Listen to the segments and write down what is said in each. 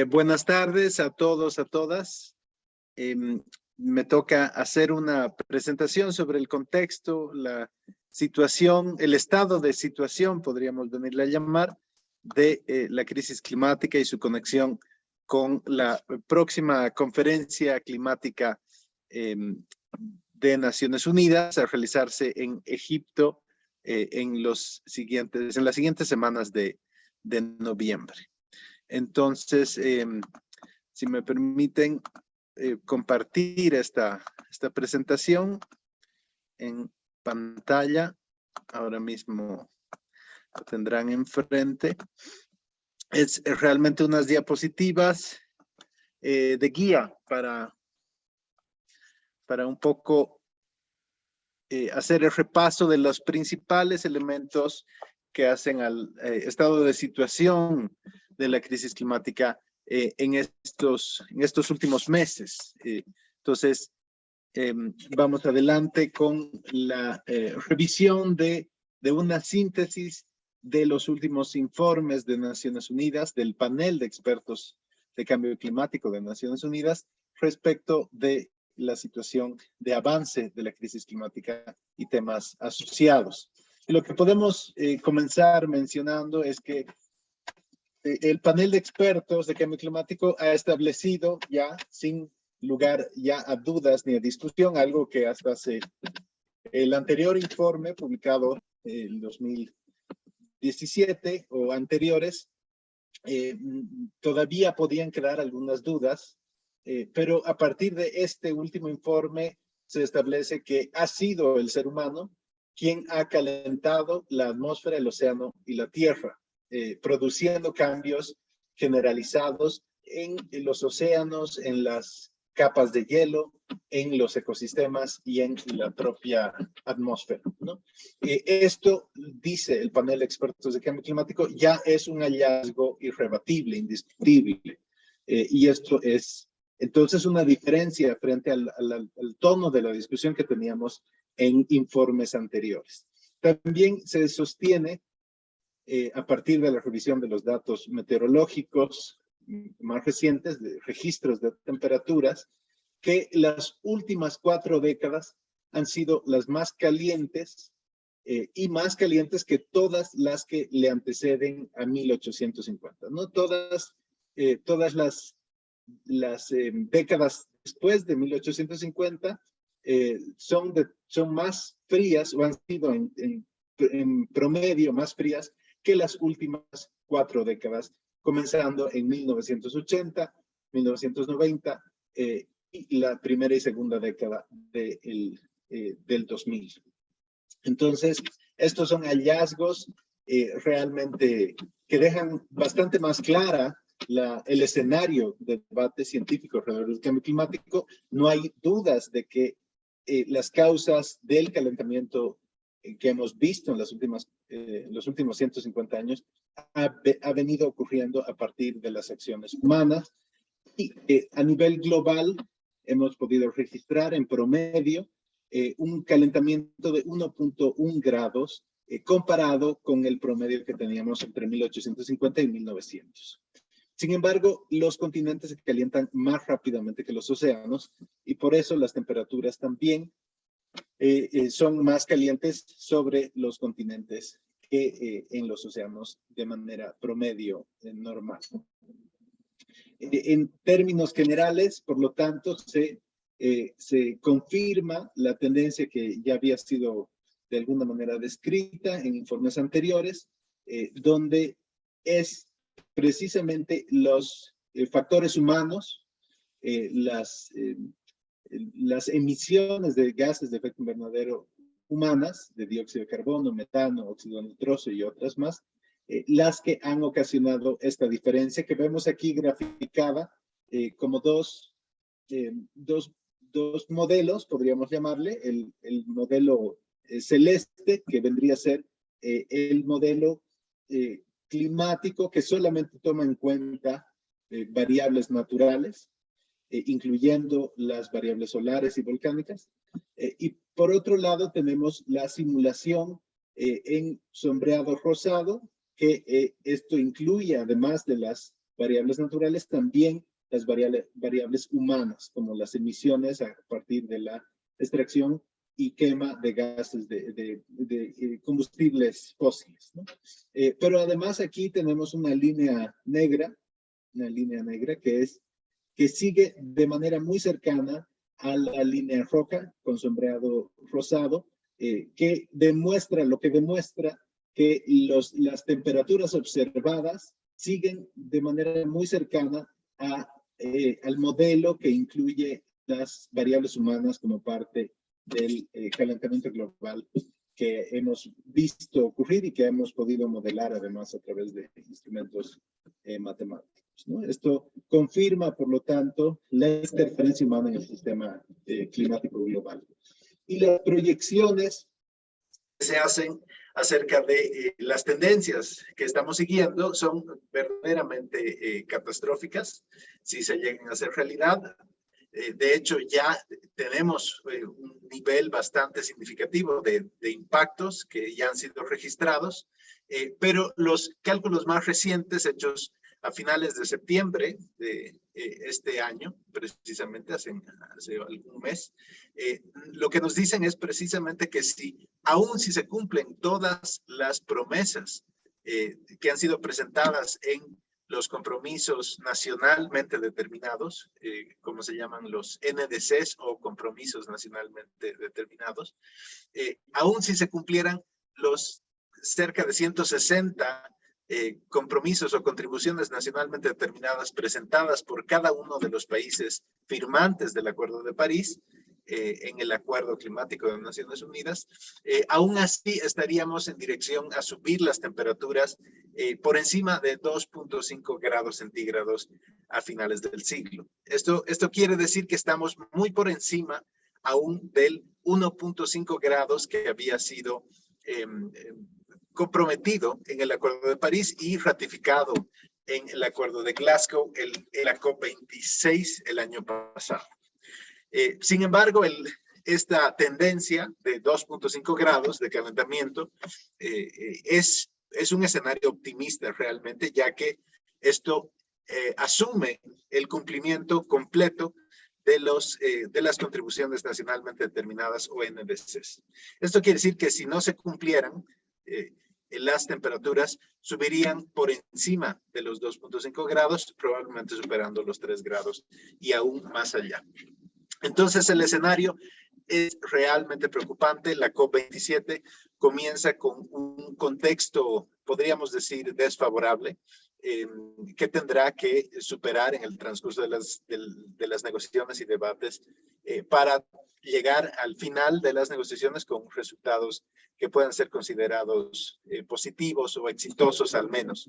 Buenas tardes a todos, a todas. Me toca hacer una presentación sobre el contexto, la situación, el estado de situación, podríamos venirle a llamar, de la crisis climática y su conexión con la próxima conferencia climática de Naciones Unidas a realizarse en Egipto en las siguientes semanas de noviembre. Entonces, si me permiten compartir esta presentación en pantalla, ahora mismo lo tendrán enfrente. Es realmente unas diapositivas de guía para un poco hacer el repaso de los principales elementos que hacen al estado de situación de la crisis climática en estos últimos meses. Entonces, vamos adelante con la revisión de una síntesis de los últimos informes de Naciones Unidas, del panel de expertos de cambio climático de Naciones Unidas, respecto de la situación de avance de la crisis climática y temas asociados. Y lo que podemos comenzar mencionando es que el panel de expertos de cambio climático ha establecido ya, sin lugar ya a dudas ni a discusión, algo que hasta hace el anterior informe publicado en 2017 o anteriores, todavía podían quedar algunas dudas, pero a partir de este último informe se establece que ha sido el ser humano quien ha calentado la atmósfera, el océano y la tierra, produciendo cambios generalizados en los océanos, en las capas de hielo, en los ecosistemas y en la propia atmósfera, ¿no? Esto, dice el panel de expertos de cambio climático, ya es un hallazgo irrebatible, indiscutible. Y esto es, entonces, una diferencia frente al tono de la discusión que teníamos en informes anteriores. También se sostiene, a partir de la revisión de los datos meteorológicos más recientes, de registros de temperaturas, que las últimas 4 décadas han sido las más calientes y más calientes que todas las que le anteceden a 1850. No todas las décadas después de 1850 son más frías o han sido en promedio más frías que las últimas 4 décadas, comenzando en 1980, 1990 y la primera y segunda década del 2000. Entonces, estos son hallazgos realmente que dejan bastante más clara el escenario de debate científico alrededor del cambio climático. No hay dudas de que las causas del calentamiento que hemos visto en los últimos 150 años ha venido ocurriendo a partir de las acciones humanas. Y a nivel global hemos podido registrar en promedio un calentamiento de 1.1 grados comparado con el promedio que teníamos entre 1850 y 1900. Sin embargo, los continentes se calientan más rápidamente que los océanos y por eso las temperaturas también son más calientes sobre los continentes que en los océanos de manera promedio normal. En términos generales, por lo tanto, se confirma la tendencia que ya había sido de alguna manera descrita en informes anteriores, donde es precisamente los factores humanos, las emisiones de gases de efecto invernadero humanas, de dióxido de carbono, metano, óxido nitroso y otras más, las que han ocasionado esta diferencia que vemos aquí graficada como dos modelos, podríamos llamarle, el modelo celeste, que vendría a ser el modelo climático que solamente toma en cuenta variables naturales, incluyendo las variables solares y volcánicas. Y por otro lado tenemos la simulación en sombreado rosado, que esto incluye, además de las variables naturales, también las variables humanas, como las emisiones a partir de la extracción y quema de gases de combustibles fósiles, ¿no? Pero además aquí tenemos una línea negra que sigue de manera muy cercana a la línea roja con sombreado rosado, que demuestra que las temperaturas observadas siguen de manera muy cercana al modelo que incluye las variables humanas como parte del calentamiento global que hemos visto ocurrir y que hemos podido modelar además a través de instrumentos matemáticos, ¿no? Esto confirma, por lo tanto, la interferencia humana en el sistema climático global. Y las proyecciones que se hacen acerca de las tendencias que estamos siguiendo son verdaderamente catastróficas si se llegan a hacer realidad. De hecho, ya tenemos un nivel bastante significativo de impactos que ya han sido registrados, pero los cálculos más recientes hechos a finales de septiembre de este año, precisamente hace algún mes, lo que nos dicen es precisamente que aún si se cumplen todas las promesas que han sido presentadas en los compromisos nacionalmente determinados, como se llaman los NDCs o compromisos nacionalmente determinados, aún si se cumplieran los cerca de 160 compromisos o contribuciones nacionalmente determinadas presentadas por cada uno de los países firmantes del Acuerdo de París, en el Acuerdo Climático de las Naciones Unidas, aún así estaríamos en dirección a subir las temperaturas por encima de 2.5 grados centígrados a finales del siglo. Esto quiere decir que estamos muy por encima aún del 1.5 grados que había sido comprometido en el Acuerdo de París y ratificado en el Acuerdo de Glasgow, la COP26 el año pasado. Sin embargo, esta tendencia de 2.5 grados de calentamiento es un escenario optimista realmente, ya que esto asume el cumplimiento completo de las contribuciones nacionalmente determinadas o NDCs. Esto quiere decir que si no se cumplieran, las temperaturas subirían por encima de los 2.5 grados, probablemente superando los 3 grados y aún más allá. Entonces, el escenario es realmente preocupante. La COP27 comienza con un contexto, podríamos decir, desfavorable, que tendrá que superar en el transcurso de las negociaciones y debates para llegar al final de las negociaciones con resultados que puedan ser considerados positivos o exitosos al menos.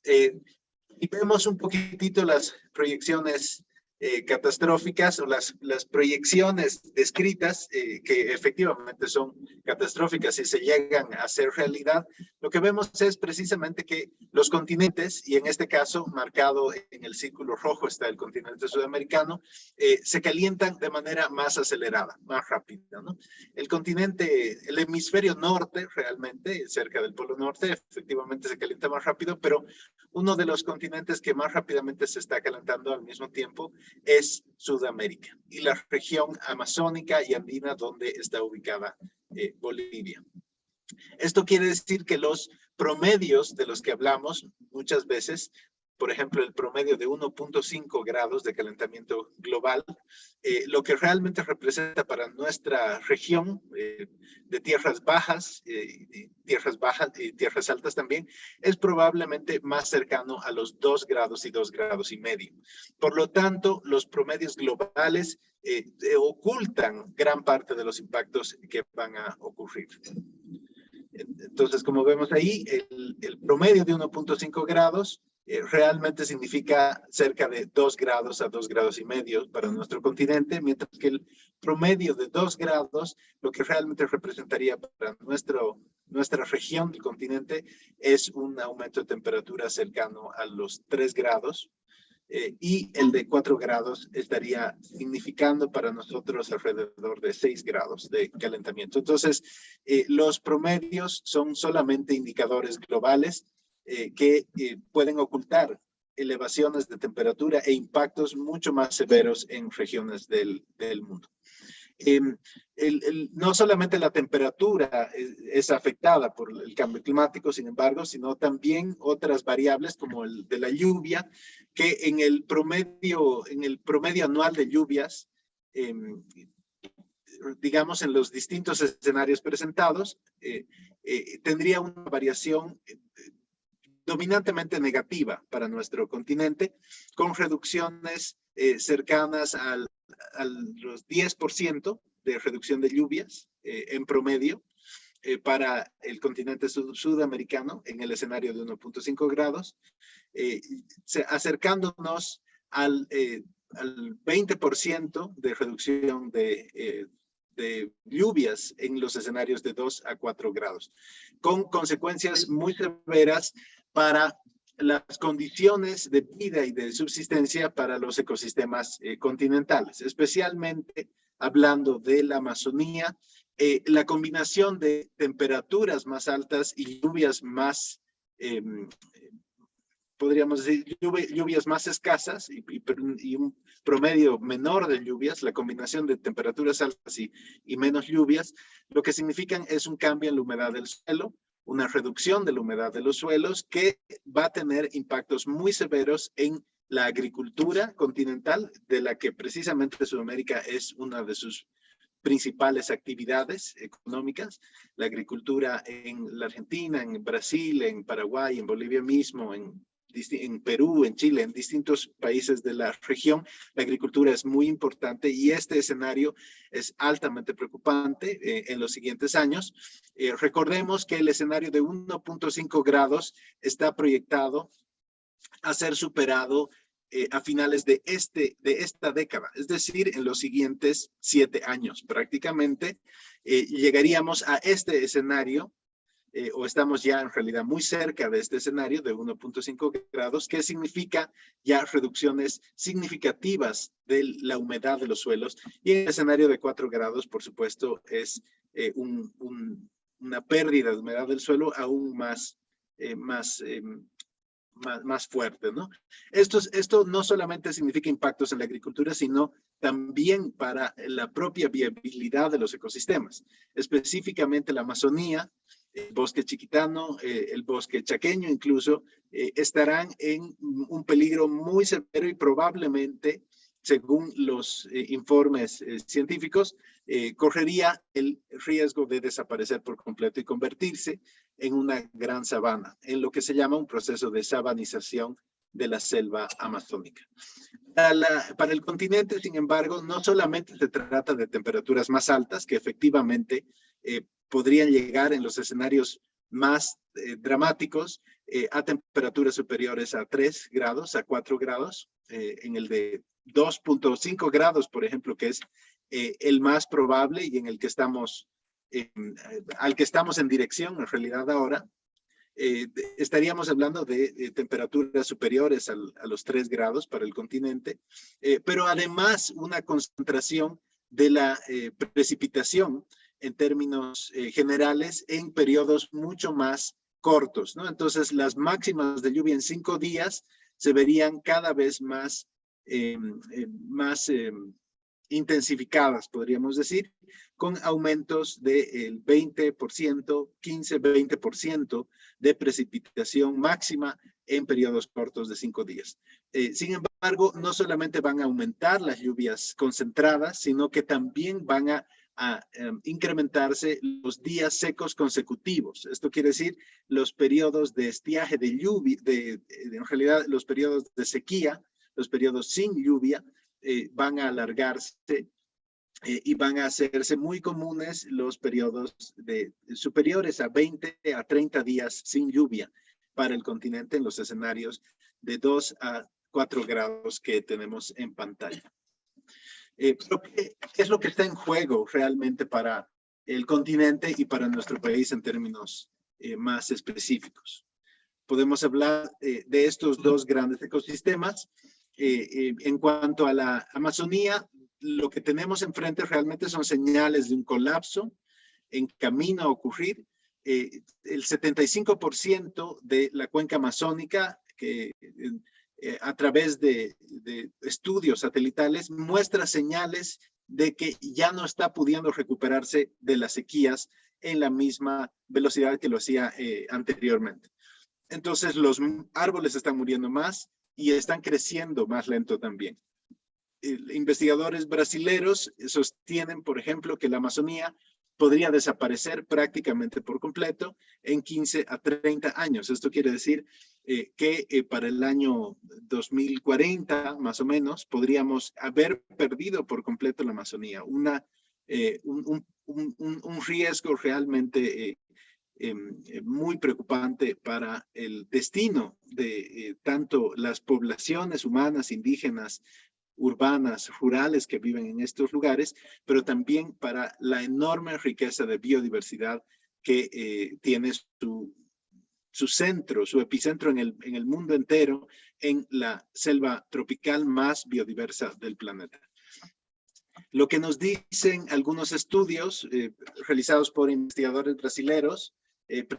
Y vemos un poquitito las proyecciones catastróficas o las proyecciones descritas que efectivamente son catastróficas si se llegan a hacer realidad. Lo que vemos es precisamente que los continentes, y en este caso marcado en el círculo rojo está el continente sudamericano, se calientan de manera más acelerada, más rápida, ¿no? El hemisferio norte realmente, cerca del polo norte, efectivamente se calienta más rápido, pero uno de los continentes que más rápidamente se está calentando al mismo tiempo es Sudamérica y la región amazónica y andina donde está ubicada Bolivia. Esto quiere decir que los promedios de los que hablamos muchas veces, por ejemplo, el promedio de 1.5 grados de calentamiento global, lo que realmente representa para nuestra región de tierras bajas y tierras altas también, es probablemente más cercano a los 2 grados y 2 grados y medio. Por lo tanto, los promedios globales ocultan gran parte de los impactos que van a ocurrir. Entonces, como vemos ahí, el promedio de 1.5 grados realmente significa cerca de 2 grados a 2 grados y medio para nuestro continente, mientras que el promedio de 2 grados, lo que realmente representaría para nuestra región del continente, es un aumento de temperatura cercano a los 3 grados. Y el de 4 grados estaría significando para nosotros alrededor de 6 grados de calentamiento. Entonces, los promedios son solamente indicadores globales que pueden ocultar elevaciones de temperatura e impactos mucho más severos en regiones del mundo. No solamente la temperatura es afectada por el cambio climático, sin embargo, sino también otras variables como el de la lluvia, que en el promedio anual de lluvias, digamos en los distintos escenarios presentados, tendría una variación dominantemente negativa para nuestro continente, con reducciones cercanas a los 10% de reducción de lluvias en promedio para el continente sudamericano en el escenario de 1.5 grados, acercándonos al 20% de reducción de lluvias en los escenarios de 2 a 4 grados, con consecuencias muy severas para las condiciones de vida y de subsistencia para los ecosistemas continentales, especialmente hablando de la Amazonía. La combinación de temperaturas más altas y lluvias más, podríamos decir, lluvias más escasas y un promedio menor de lluvias, la combinación de temperaturas altas y menos lluvias, lo que significan es un cambio en la humedad del suelo, una reducción de la humedad de los suelos que va a tener impactos muy severos en la agricultura continental, de la que precisamente Sudamérica es una de sus principales actividades económicas, la agricultura en la Argentina, en Brasil, en Paraguay, en Bolivia mismo, en Perú, en Chile, en distintos países de la región, la agricultura es muy importante y este escenario es altamente preocupante en los siguientes años. Recordemos que el escenario de 1.5 grados está proyectado a ser superado a finales de esta década, es decir, en los siguientes 7 años prácticamente, llegaríamos a este escenario, o estamos ya en realidad muy cerca de este escenario de 1.5 grados, que significa ya reducciones significativas de la humedad de los suelos, y en el escenario de 4 grados, por supuesto, es una pérdida de humedad del suelo aún más fuerte, ¿no? Esto no solamente significa impactos en la agricultura, sino también para la propia viabilidad de los ecosistemas, específicamente la Amazonía, el bosque chiquitano, el bosque chaqueño incluso, estarán en un peligro muy severo y probablemente, según los informes científicos, correría el riesgo de desaparecer por completo y convertirse en una gran sabana, en lo que se llama un proceso de sabanización de la selva amazónica. Para el continente, sin embargo, no solamente se trata de temperaturas más altas, que efectivamente podrían llegar en los escenarios más dramáticos a temperaturas superiores a 3 grados, a 4 grados, en el de 2.5 grados, por ejemplo, que es el más probable y en el que al que estamos en dirección en realidad ahora. Estaríamos hablando de temperaturas superiores a los 3 grados para el continente, pero además una concentración de la precipitación en términos generales en periodos mucho más cortos, ¿no? Entonces, las máximas de lluvia en 5 días se verían cada vez más intensificadas, podríamos decir, con aumentos del 20%, 15-20% de precipitación máxima en periodos cortos de 5 días. Sin embargo, no solamente van a aumentar las lluvias concentradas, sino que también van a incrementarse los días secos consecutivos. Esto quiere decir los periodos de estiaje de lluvia, en realidad los periodos de sequía, los periodos sin lluvia, van a alargarse y van a hacerse muy comunes los periodos superiores a 20 a 30 días sin lluvia para el continente en los escenarios de 2 a 4 grados que tenemos en pantalla. Pero ¿qué es lo que está en juego realmente para el continente y para nuestro país en términos más específicos? Podemos hablar de estos dos grandes ecosistemas. En cuanto a la Amazonía, lo que tenemos enfrente realmente son señales de un colapso en camino a ocurrir. El 75% de la cuenca amazónica, que a través de estudios satelitales, muestra señales de que ya no está pudiendo recuperarse de las sequías en la misma velocidad que lo hacía anteriormente. Entonces los árboles están muriendo más y están creciendo más lento también. Investigadores brasileños sostienen, por ejemplo, que la Amazonía podría desaparecer prácticamente por completo en 15 a 30 años. Esto quiere decir que para el año 2040, más o menos, podríamos haber perdido por completo la Amazonía. Un riesgo realmente muy preocupante para el destino de tanto las poblaciones humanas, indígenas, urbanas, rurales que viven en estos lugares, pero también para la enorme riqueza de biodiversidad que tiene su centro, su epicentro en el mundo entero, en la selva tropical más biodiversa del planeta. Lo que nos dicen algunos estudios realizados por investigadores brasileños,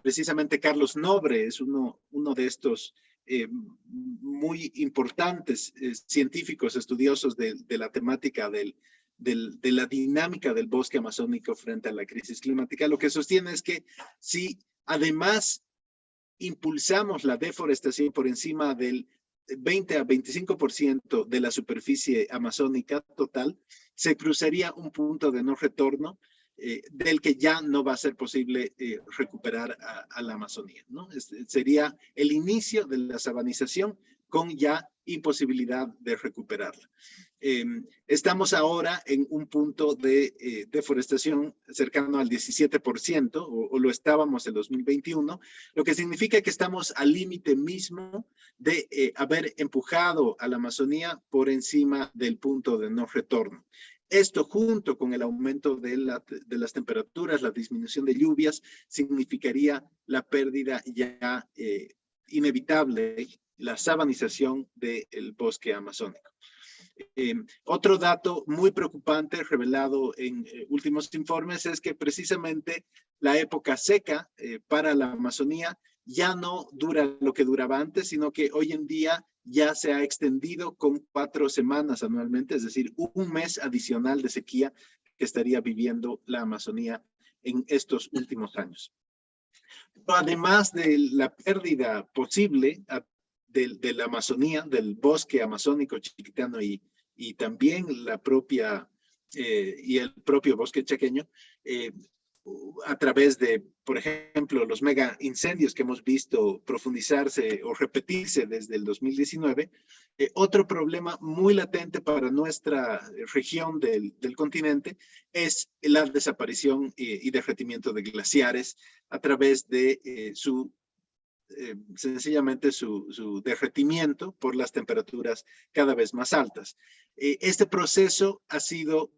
precisamente Carlos Nobre es uno de estos muy importantes científicos estudiosos de la temática de la dinámica del bosque amazónico frente a la crisis climática. Lo que sostiene es que si además impulsamos la deforestación por encima del 20 a 25% de la superficie amazónica total, se cruzaría un punto de no retorno del que ya no va a ser posible recuperar a la Amazonía, ¿no? Sería el inicio de la sabanización con ya imposibilidad de recuperarla. Estamos ahora en un punto de deforestación cercano al 17%, o lo estábamos en 2021, lo que significa que estamos al límite mismo de haber empujado a la Amazonía por encima del punto de no retorno. Esto, junto con el aumento de las temperaturas, la disminución de lluvias, significaría la pérdida ya inevitable, la sabanización del bosque amazónico. Otro dato muy preocupante revelado en últimos informes es que precisamente la época seca para la Amazonía ya no dura lo que duraba antes, sino que hoy en día ya se ha extendido con 4 semanas anualmente, es decir, un mes adicional de sequía que estaría viviendo la Amazonía en estos últimos años. Además de la pérdida posible de la Amazonía, del bosque amazónico chiquitano y también la propia y el propio bosque chaqueño, a través de, por ejemplo, los mega incendios que hemos visto profundizarse o repetirse desde el 2019, otro problema muy latente para nuestra región del continente es la desaparición y derretimiento de glaciares a través de sencillamente su derretimiento por las temperaturas cada vez más altas. Este proceso ha sido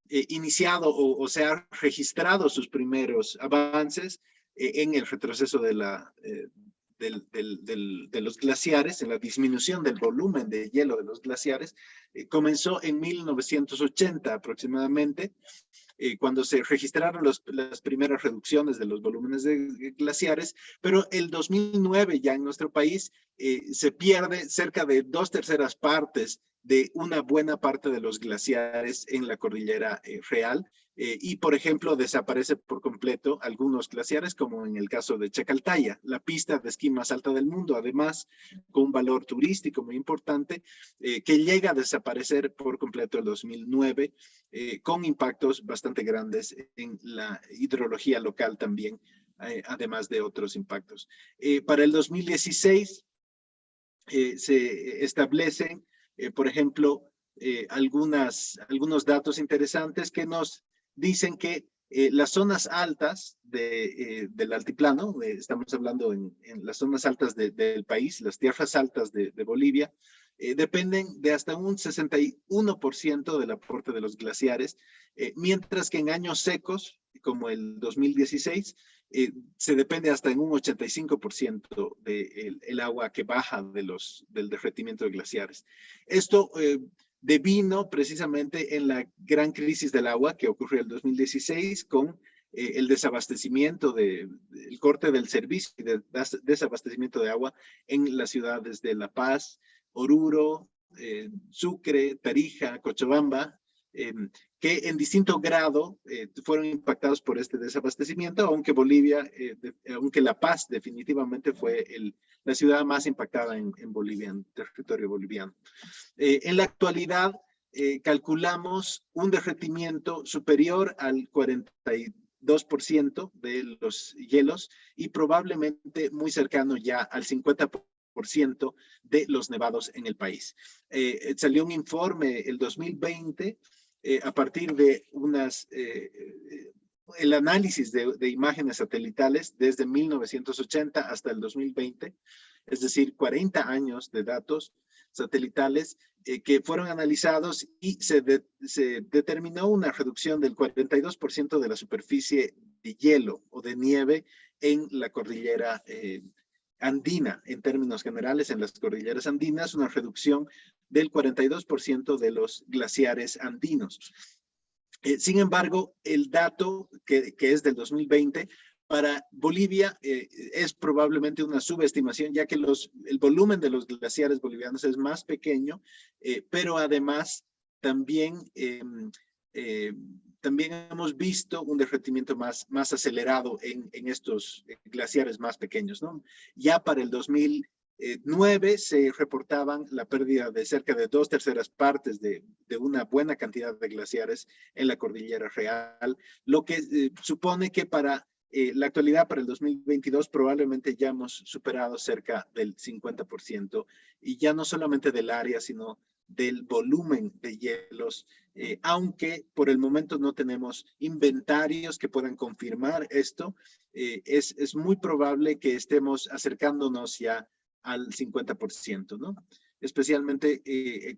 iniciado o se ha registrado sus primeros avances en el retroceso de los glaciares, en la disminución del volumen de hielo de los glaciares. Comenzó en 1980 aproximadamente, cuando se registraron las primeras reducciones de los volúmenes de glaciares, pero el 2009 ya en nuestro país se pierde cerca de 2/3 partes de una buena parte de los glaciares en la cordillera real, y, por ejemplo, desaparece por completo algunos glaciares, como en el caso de Chacaltaya, la pista de esquí más alta del mundo, además con un valor turístico muy importante, que llega a desaparecer por completo en 2009, con impactos bastante grandes en la hidrología local también, además de otros impactos. Para el 2016 se establecen, por ejemplo, algunos datos interesantes que nos dicen que las zonas altas del altiplano, estamos hablando en las zonas altas del país, las tierras altas de Bolivia, dependen de hasta un 61% del aporte de los glaciares, mientras que en años secos, como el 2016, se depende hasta en un 85% del agua que baja del derretimiento de glaciares. Esto devino precisamente en la gran crisis del agua que ocurrió en el 2016 con el desabastecimiento, el corte del servicio y desabastecimiento de agua en las ciudades de La Paz, Oruro, Sucre, Tarija, Cochabamba, que en distinto grado fueron impactados por este desabastecimiento, aunque aunque La Paz definitivamente fue la ciudad más impactada en Bolivia, en territorio boliviano. En la actualidad, calculamos un derretimiento superior al 42% de los hielos y probablemente muy cercano ya al 50% de los nevados en el país. Salió un informe el 2020 a partir de el análisis de imágenes satelitales desde 1980 hasta el 2020, es decir, 40 años de datos satelitales que fueron analizados y se determinó una reducción del 42% de la superficie de hielo o de nieve en la cordillera andina, en términos generales, en las cordilleras andinas, una reducción del 42% de los glaciares andinos. Sin embargo, el dato que es del 2020, para Bolivia es probablemente una subestimación, ya que el volumen de los glaciares bolivianos es más pequeño, pero además también hemos visto un derretimiento más acelerado en estos glaciares más pequeños, ¿no? Ya para el 2009 se reportaban la pérdida de cerca de 2/3 partes de una buena cantidad de glaciares en la cordillera real, lo que supone que para la actualidad, para el 2022, probablemente ya hemos superado cerca del 50%, y ya no solamente del área, sino del volumen de hielos, aunque por el momento no tenemos inventarios que puedan confirmar esto. Es muy probable que estemos acercándonos ya al 50%, ¿no? Especialmente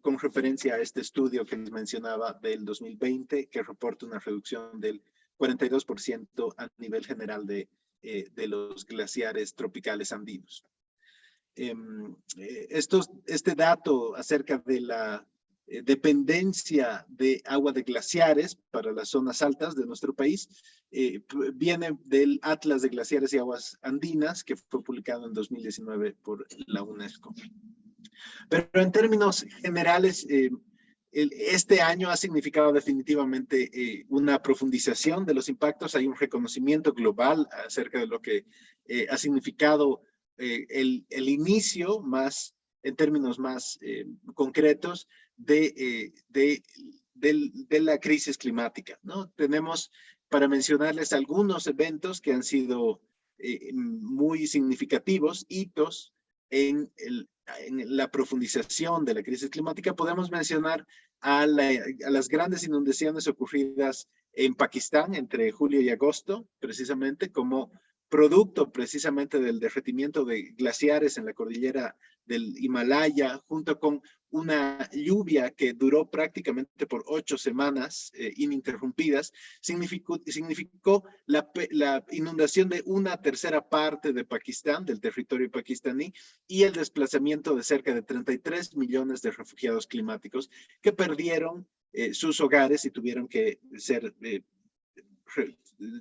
con referencia a este estudio que les mencionaba del 2020, que reporta una reducción del 42% a nivel general de los glaciares tropicales andinos. Este dato acerca de la dependencia de agua de glaciares para las zonas altas de nuestro país viene del Atlas de Glaciares y Aguas Andinas, que fue publicado en 2019 por la UNESCO. Pero en términos generales, este año ha significado definitivamente una profundización de los impactos. Hay un reconocimiento global acerca de lo que ha significado el inicio en términos más concretos de la crisis climática, ¿no? Tenemos, para mencionarles algunos eventos que han sido muy significativos, hitos en la profundización de la crisis climática. Podemos mencionar a las grandes inundaciones ocurridas en Pakistán entre julio y agosto, precisamente como producto precisamente del derretimiento de glaciares en la cordillera del Himalaya, junto con una lluvia que duró prácticamente por 8 semanas ininterrumpidas, significó la inundación de 1/3 parte de Pakistán, del territorio pakistaní, y el desplazamiento de cerca de 33 millones de refugiados climáticos que perdieron sus hogares y tuvieron que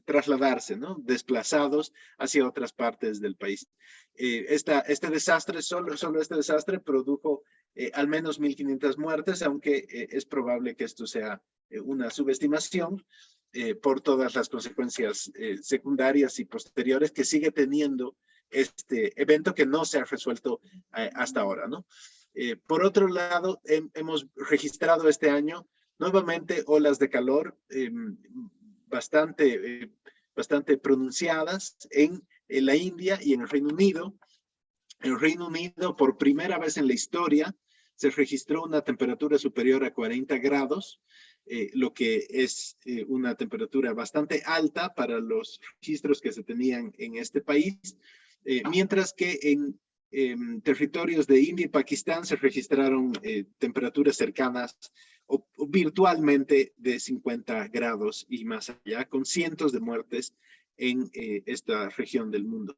trasladarse, ¿no? Desplazados hacia otras partes del país. Este desastre, solo este desastre produjo al menos 1.500 muertes, aunque es probable que esto sea una subestimación por todas las consecuencias secundarias y posteriores que sigue teniendo este evento que no se ha resuelto hasta ahora, ¿no? Por otro lado, hemos registrado este año nuevamente olas de calor bastante pronunciadas en la India y en el Reino Unido. En el Reino Unido, por primera vez en la historia, se registró una temperatura superior a 40 grados, lo que es una temperatura bastante alta para los registros que se tenían en este país, mientras que en territorios de India y Pakistán se registraron temperaturas cercanas o virtualmente de 50 grados y más allá, con cientos de muertes en esta región del mundo.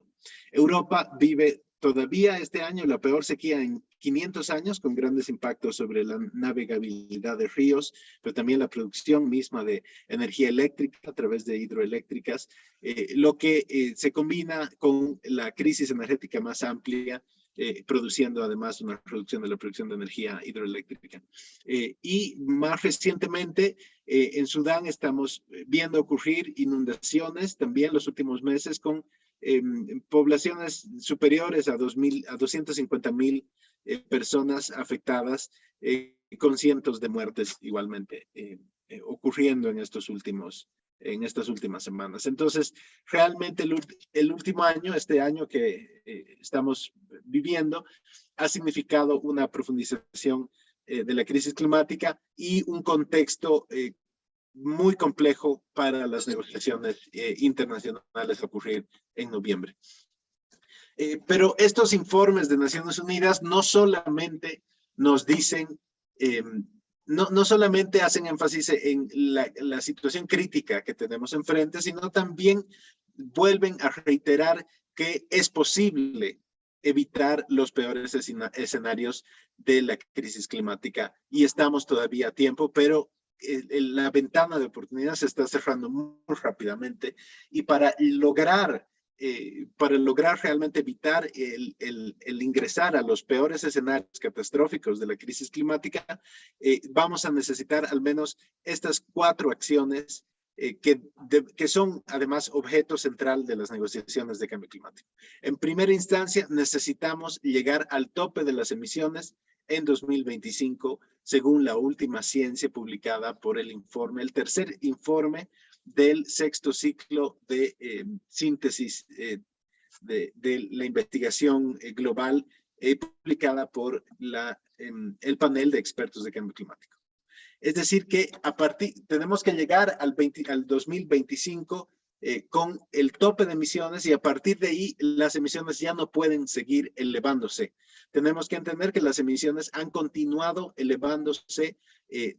Europa vive todavía este año la peor sequía en 500 años, con grandes impactos sobre la navegabilidad de ríos, pero también la producción misma de energía eléctrica a través de hidroeléctricas, lo que se combina con la crisis energética más amplia produciendo además una reducción de la producción de energía hidroeléctrica. Y más recientemente, en Sudán estamos viendo ocurrir inundaciones también los últimos meses con poblaciones superiores a 250,000 personas afectadas, con cientos de muertes igualmente ocurriendo en estas últimas semanas. Entonces, realmente el último año, este año que estamos viviendo, ha significado una profundización de la crisis climática y un contexto muy complejo para las negociaciones internacionales a ocurrir en noviembre. Pero estos informes de Naciones Unidas no solamente nos dicen, no solamente hacen énfasis en la situación crítica que tenemos enfrente, sino también vuelven a reiterar que es posible evitar los peores escenarios de la crisis climática y estamos todavía a tiempo, pero la ventana de oportunidad se está cerrando muy rápidamente y para lograr realmente evitar el ingresar a los peores escenarios catastróficos de la crisis climática, vamos a necesitar al menos estas 4 acciones que son además objeto central de las negociaciones de cambio climático. En primera instancia, necesitamos llegar al tope de las emisiones en 2025, según la última ciencia publicada por el tercer informe del 6º ciclo de síntesis de la investigación global publicada por el panel de expertos de cambio climático. Es decir, que tenemos que llegar al 2025 con el tope de emisiones y a partir de ahí las emisiones ya no pueden seguir elevándose. Tenemos que entender que las emisiones han continuado elevándose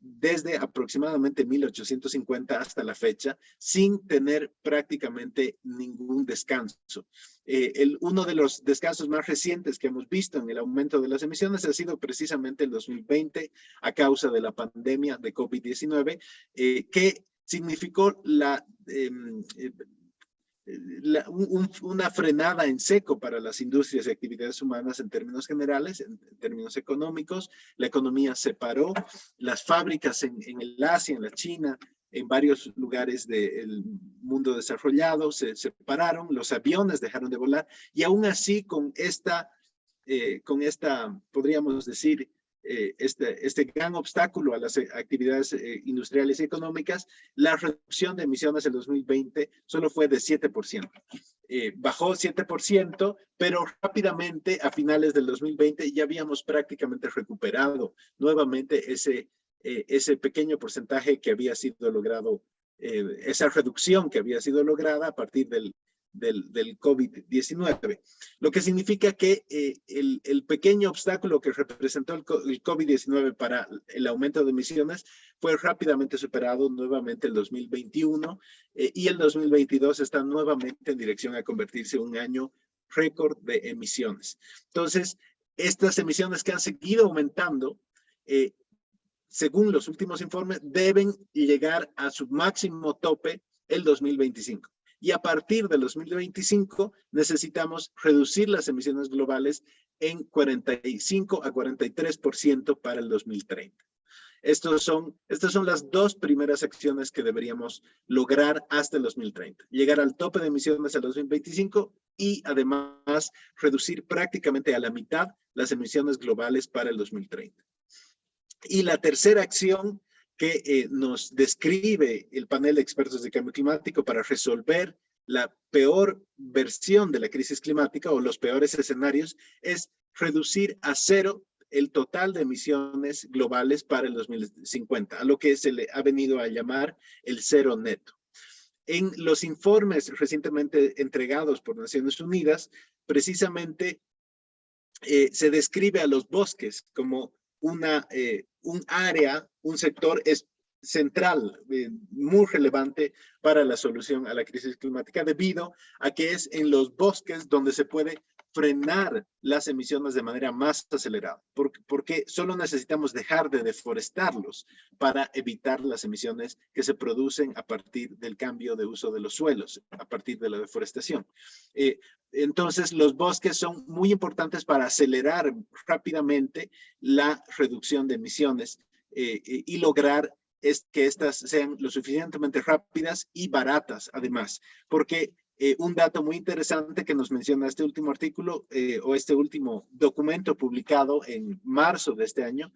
desde aproximadamente 1850 hasta la fecha sin tener prácticamente ningún descanso. Uno de los descansos más recientes que hemos visto en el aumento de las emisiones ha sido precisamente el 2020 a causa de la pandemia de COVID-19 que significó una frenada en seco para las industrias y actividades humanas en términos generales, en términos económicos. La economía se paró, las fábricas en el Asia, en la China, en varios lugares del mundo desarrollado se pararon, los aviones dejaron de volar y aún así con esta podríamos decir, este gran obstáculo a las actividades industriales y económicas, la reducción de emisiones en 2020 solo fue de 7%. Bajó 7%, pero rápidamente a finales del 2020 ya habíamos prácticamente recuperado nuevamente ese pequeño porcentaje que había sido logrado, esa reducción que había sido lograda a partir del COVID-19, lo que significa que el pequeño obstáculo que representó el COVID-19 para el aumento de emisiones fue rápidamente superado nuevamente el 2021 y el 2022 está nuevamente en dirección a convertirse en un año récord de emisiones. Entonces, estas emisiones que han seguido aumentando, según los últimos informes, deben llegar a su máximo tope el 2025. Y a partir del 2025 necesitamos reducir las emisiones globales en 45 a 43% para el 2030. Estas son las 2 primeras acciones que deberíamos lograr hasta el 2030. Llegar al tope de emisiones al 2025 y además reducir prácticamente a la mitad las emisiones globales para el 2030. Y la tercera acción que nos describe el panel de expertos de cambio climático para resolver la peor versión de la crisis climática o los peores escenarios es reducir a 0 el total de emisiones globales para el 2050, a lo que se le ha venido a llamar el cero neto. En los informes recientemente entregados por Naciones Unidas, precisamente se describe a los bosques como un área, un sector central, muy relevante para la solución a la crisis climática, debido a que es en los bosques donde se puede frenar las emisiones de manera más acelerada, porque solo necesitamos dejar de deforestarlos para evitar las emisiones que se producen a partir del cambio de uso de los suelos, a partir de la deforestación. Entonces, los bosques son muy importantes para acelerar rápidamente la reducción de emisiones y lograr que estas sean lo suficientemente rápidas y baratas, además, porque un dato muy interesante que nos menciona este último artículo o este último documento publicado en marzo de este año,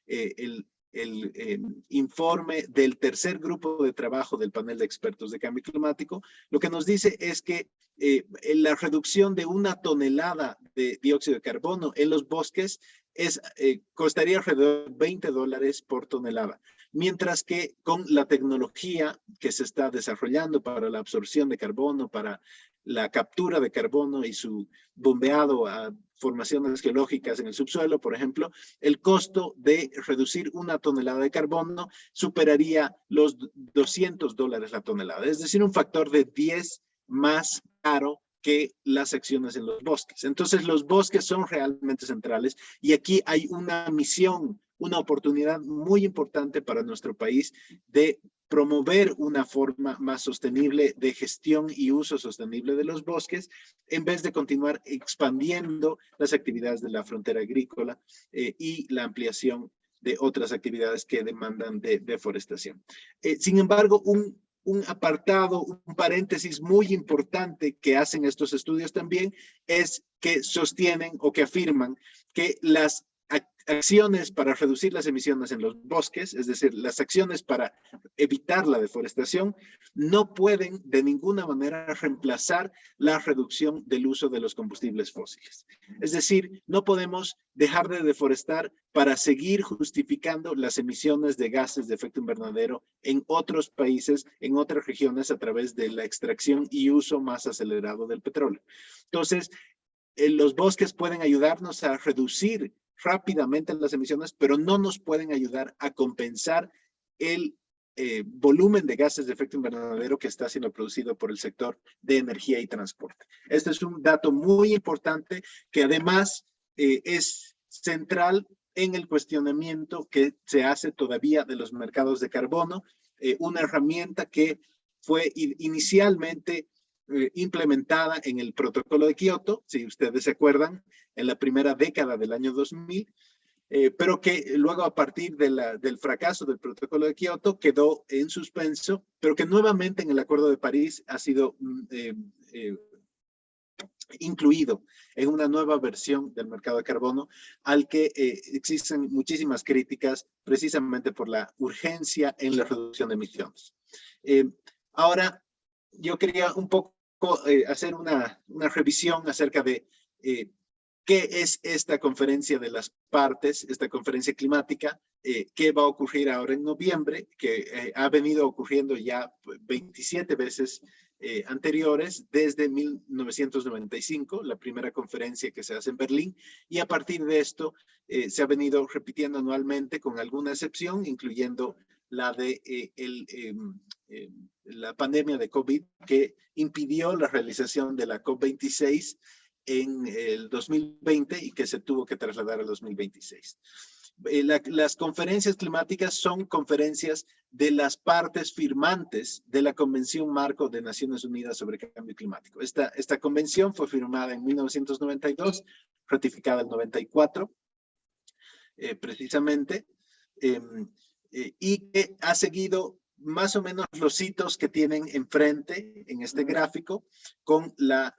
el informe del tercer grupo de trabajo del panel de expertos de cambio climático, lo que nos dice es que la reducción de 1 tonelada de dióxido de carbono en los bosques costaría alrededor de $20 por tonelada. Mientras que con la tecnología que se está desarrollando para la absorción de carbono, para la captura de carbono y su bombeado a formaciones geológicas en el subsuelo, por ejemplo, el costo de reducir 1 tonelada de carbono superaría los $200 la tonelada. Es decir, un factor de 10 más caro que las acciones en los bosques. Entonces, los bosques son realmente centrales y aquí hay una misión, una oportunidad muy importante para nuestro país de promover una forma más sostenible de gestión y uso sostenible de los bosques en vez de continuar expandiendo las actividades de la frontera agrícola y la ampliación de otras actividades que demandan de deforestación. Sin embargo, un apartado, un paréntesis muy importante que hacen estos estudios también es que sostienen o que afirman que las acciones para reducir las emisiones en los bosques, es decir, las acciones para evitar la deforestación, no pueden de ninguna manera reemplazar la reducción del uso de los combustibles fósiles. Es decir, no podemos dejar de deforestar para seguir justificando las emisiones de gases de efecto invernadero en otros países, en otras regiones, a través de la extracción y uso más acelerado del petróleo. Entonces, los bosques pueden ayudarnos a reducir rápidamente las emisiones, pero no nos pueden ayudar a compensar el volumen de gases de efecto invernadero que está siendo producido por el sector de energía y transporte. Este es un dato muy importante que además es central en el cuestionamiento que se hace todavía de los mercados de carbono, una herramienta que fue inicialmente implementada en el protocolo de Kioto, si ustedes se acuerdan, en la primera década del año 2000, pero que luego a partir del fracaso del protocolo de Kioto quedó en suspenso, pero que nuevamente en el Acuerdo de París ha sido incluido en una nueva versión del mercado de carbono al que existen muchísimas críticas precisamente por la urgencia en la reducción de emisiones. Ahora, yo quería un poco hacer una revisión acerca de qué es esta conferencia de las partes, esta conferencia climática, qué va a ocurrir ahora en noviembre, que ha venido ocurriendo ya 27 veces anteriores, desde 1995, la primera conferencia que se hace en Berlín, y a partir de esto se ha venido repitiendo anualmente con alguna excepción, incluyendo la de la pandemia de COVID, que impidió la realización de la COP26 en el 2020 y que se tuvo que trasladar al 2026. Las conferencias climáticas son conferencias de las partes firmantes de la Convención Marco de Naciones Unidas sobre Cambio Climático. Esta convención fue firmada en 1992, ratificada en 94, precisamente, y que ha seguido más o menos los hitos que tienen enfrente en este gráfico, con la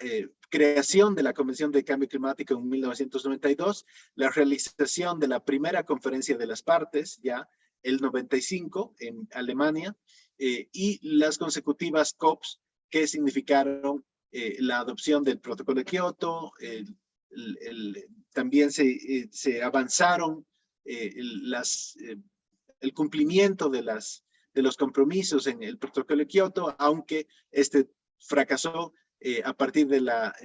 creación de la Convención de Cambio Climático en 1992, la realización de la primera conferencia de las partes, ya el 95 en Alemania, y las consecutivas COPs que significaron la adopción del Protocolo de Kioto, también se avanzaron el cumplimiento de los compromisos en el protocolo de Kioto, aunque este fracasó a partir de la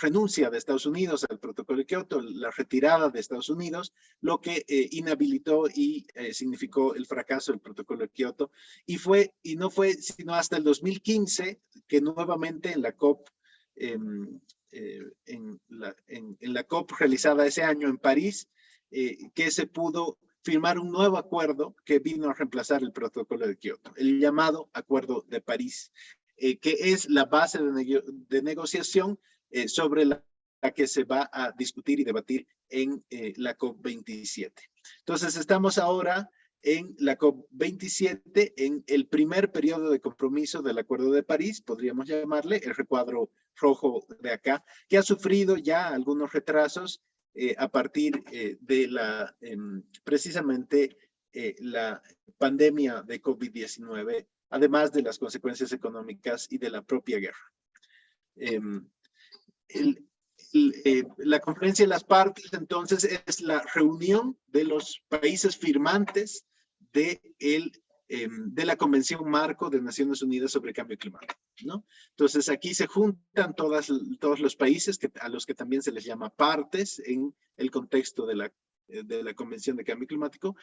renuncia de Estados Unidos al protocolo de Kioto, la retirada de Estados Unidos, lo que inhabilitó y significó el fracaso del protocolo de Kioto. Y no fue sino hasta el 2015 que nuevamente en la COP la COP realizada ese año en París, que se pudo firmar un nuevo acuerdo que vino a reemplazar el protocolo de Kioto, el llamado Acuerdo de París, que es la base de negociación sobre la que se va a discutir y debatir en la COP27. Entonces, estamos ahora en la COP27, en el primer periodo de compromiso del Acuerdo de París, podríamos llamarle, el recuadro rojo de acá, que ha sufrido ya algunos retrasos a partir de precisamente la pandemia de COVID-19, además de las consecuencias económicas y de la propia guerra. La conferencia de las partes, entonces, es la reunión de los países firmantes de la Convención Marco de Naciones Unidas sobre Cambio Climático, ¿no? Entonces, aquí se juntan todos los países a los que también se les llama partes en el contexto de la Convención de Cambio Climático,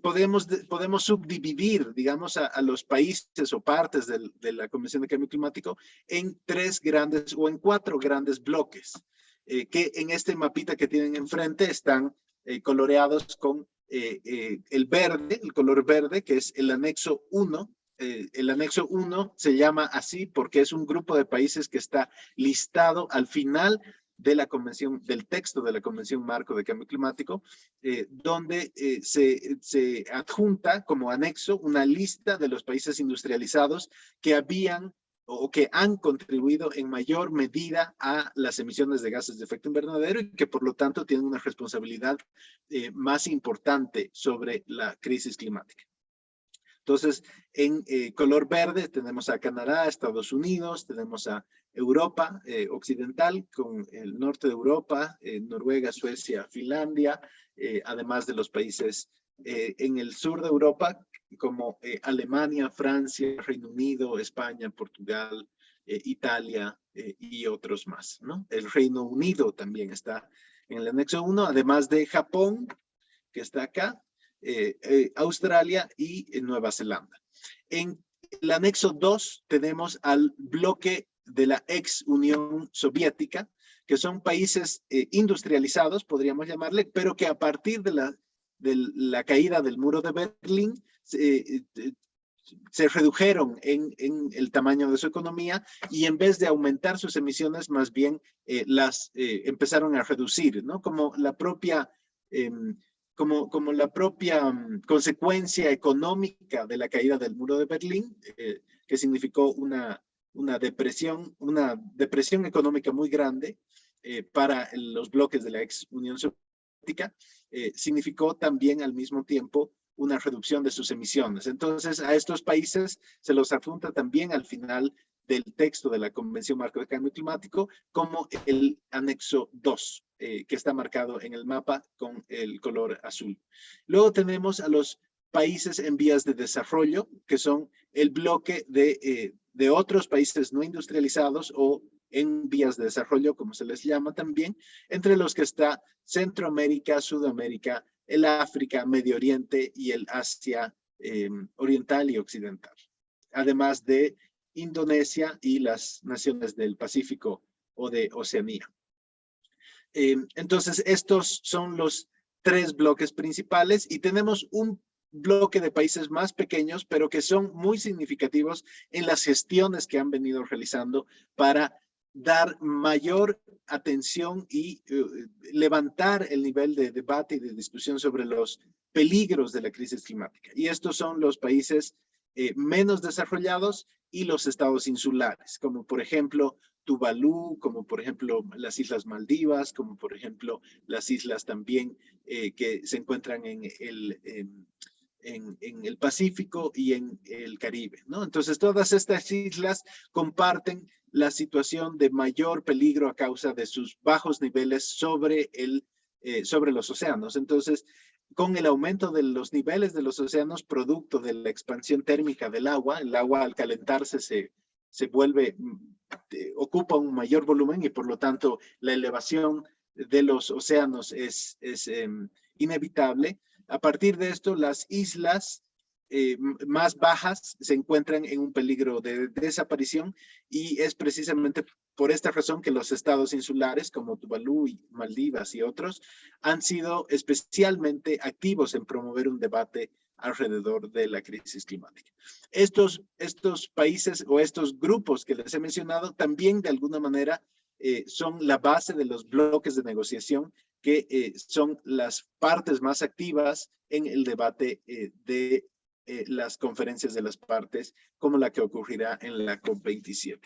podemos subdividir, digamos, a los países o partes de la Convención de Cambio Climático en en 4 grandes bloques, que en este mapita que tienen enfrente están coloreados con el color verde, que es el anexo 1. El anexo 1 se llama así porque es un grupo de países que está listado al final de la convención, del texto de la Convención Marco de Cambio Climático, donde se adjunta como anexo una lista de los países industrializados que habían o que han contribuido en mayor medida a las emisiones de gases de efecto invernadero y que por lo tanto tienen una responsabilidad más importante sobre la crisis climática. Entonces, en color verde tenemos a Canadá, Estados Unidos, tenemos a Europa occidental, con el norte de Europa, Noruega, Suecia, Finlandia, además de los países en el sur de Europa, como Alemania, Francia, Reino Unido, España, Portugal, Italia y otros más, ¿no? El Reino Unido también está en el anexo 1, además de Japón, que está acá, Australia y Nueva Zelanda. En el anexo 2 tenemos al bloque de la ex Unión Soviética, que son países industrializados, podríamos llamarle, pero que a partir de la caída del muro de Berlín se redujeron en el tamaño de su economía y en vez de aumentar sus emisiones, más bien las empezaron a reducir, ¿no? Como la propia consecuencia económica de la caída del muro de Berlín, que significó una depresión económica muy grande para los bloques de la ex Unión Soviética, significó también al mismo tiempo una reducción de sus emisiones. Entonces, a estos países se los adjunta también al final del texto de la Convención Marco de Cambio Climático como el anexo 2, que está marcado en el mapa con el color azul. Luego tenemos a los países en vías de desarrollo, que son el bloque de otros países no industrializados o en vías de desarrollo, como se les llama también, entre los que está Centroamérica, Sudamérica, el África, Medio Oriente y el Asia oriental y occidental, además de Indonesia y las naciones del Pacífico o de Oceanía. Entonces, estos son los 3 bloques principales y tenemos un bloque de países más pequeños, pero que son muy significativos en las gestiones que han venido realizando para dar mayor atención y levantar el nivel de debate y de discusión sobre los peligros de la crisis climática. Y estos son los países menos desarrollados y los estados insulares, como por ejemplo Tuvalu, como por ejemplo las Islas Maldivas, como por ejemplo las islas también que se encuentran en el Pacífico y en el Caribe, ¿no? Entonces, todas estas islas comparten la situación de mayor peligro a causa de sus bajos niveles sobre los océanos. Entonces, con el aumento de los niveles de los océanos, producto de la expansión térmica del agua, el agua al calentarse se vuelve, ocupa un mayor volumen y por lo tanto la elevación de los océanos es inevitable. A partir de esto, las islas más bajas se encuentran en un peligro de desaparición, y es precisamente por esta razón que los estados insulares como Tuvalu y Maldivas y otros han sido especialmente activos en promover un debate alrededor de la crisis climática. Estos países o estos grupos que les he mencionado también de alguna manera son la base de los bloques de negociación que son las partes más activas en el debate de las conferencias de las partes, como la que ocurrirá en la COP27.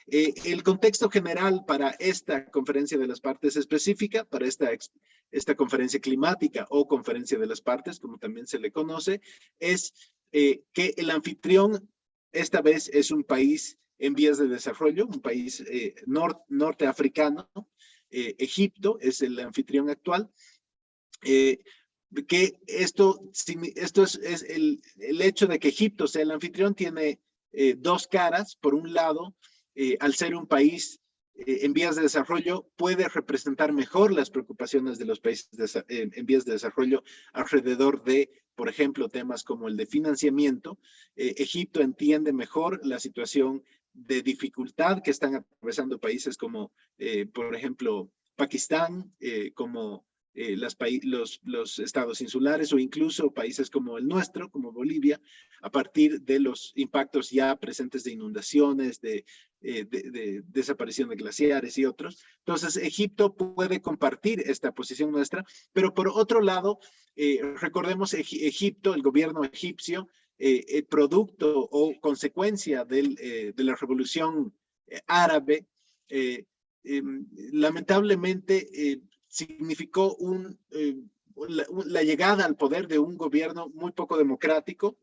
El contexto general para esta conferencia de las partes específica, para esta conferencia climática o conferencia de las partes, como también se le conoce, es que el anfitrión esta vez es un país en vías de desarrollo, un país norteafricano. Egipto es el anfitrión actual. Que esto es el hecho de que Egipto sea el anfitrión tiene dos caras. Por un lado, al ser un país en vías de desarrollo, puede representar mejor las preocupaciones de los países en vías de desarrollo alrededor de, por ejemplo, temas como el de financiamiento. Egipto entiende mejor la situación de dificultad que están atravesando países como, por ejemplo, Pakistán, como los estados insulares, o incluso países como el nuestro, como Bolivia, a partir de los impactos ya presentes de inundaciones, de desaparición de glaciares y otros. Entonces, Egipto puede compartir esta posición nuestra, pero por otro lado, recordemos, Egipto, el gobierno egipcio, producto o consecuencia de la revolución árabe, lamentablemente significó la llegada al poder de un gobierno muy poco democrático,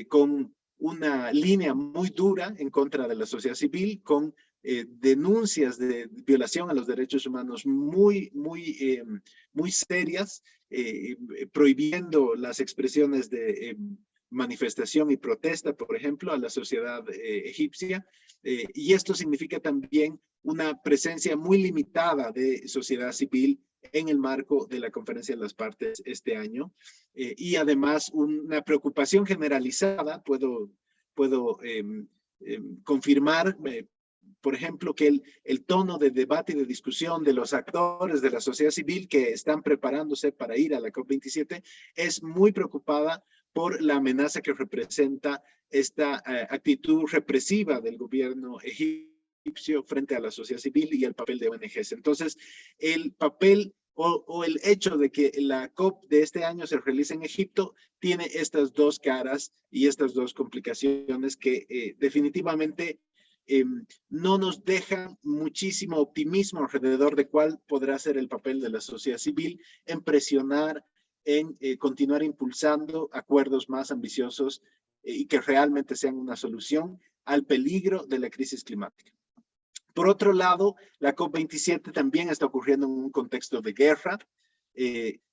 con una línea muy dura en contra de la sociedad civil, con denuncias de violación a los derechos humanos muy serias, prohibiendo las expresiones de manifestación y protesta, por ejemplo, a la sociedad egipcia. Y esto significa también una presencia muy limitada de sociedad civil en el marco de la Conferencia de las Partes este año, y además una preocupación generalizada. Puedo confirmar, por ejemplo, que el tono de debate y de discusión de los actores de la sociedad civil que están preparándose para ir a la COP27 es muy preocupada por la amenaza que representa esta actitud represiva del gobierno egipcio frente a la sociedad civil y el papel de ONGs. Entonces, el papel o el hecho de que la COP de este año se realice en Egipto tiene estas dos caras y estas dos complicaciones que definitivamente no nos dejan muchísimo optimismo alrededor de cuál podrá ser el papel de la sociedad civil en presionar, en continuar impulsando acuerdos más ambiciosos y que realmente sean una solución al peligro de la crisis climática. Por otro lado, la COP27 también está ocurriendo en un contexto de guerra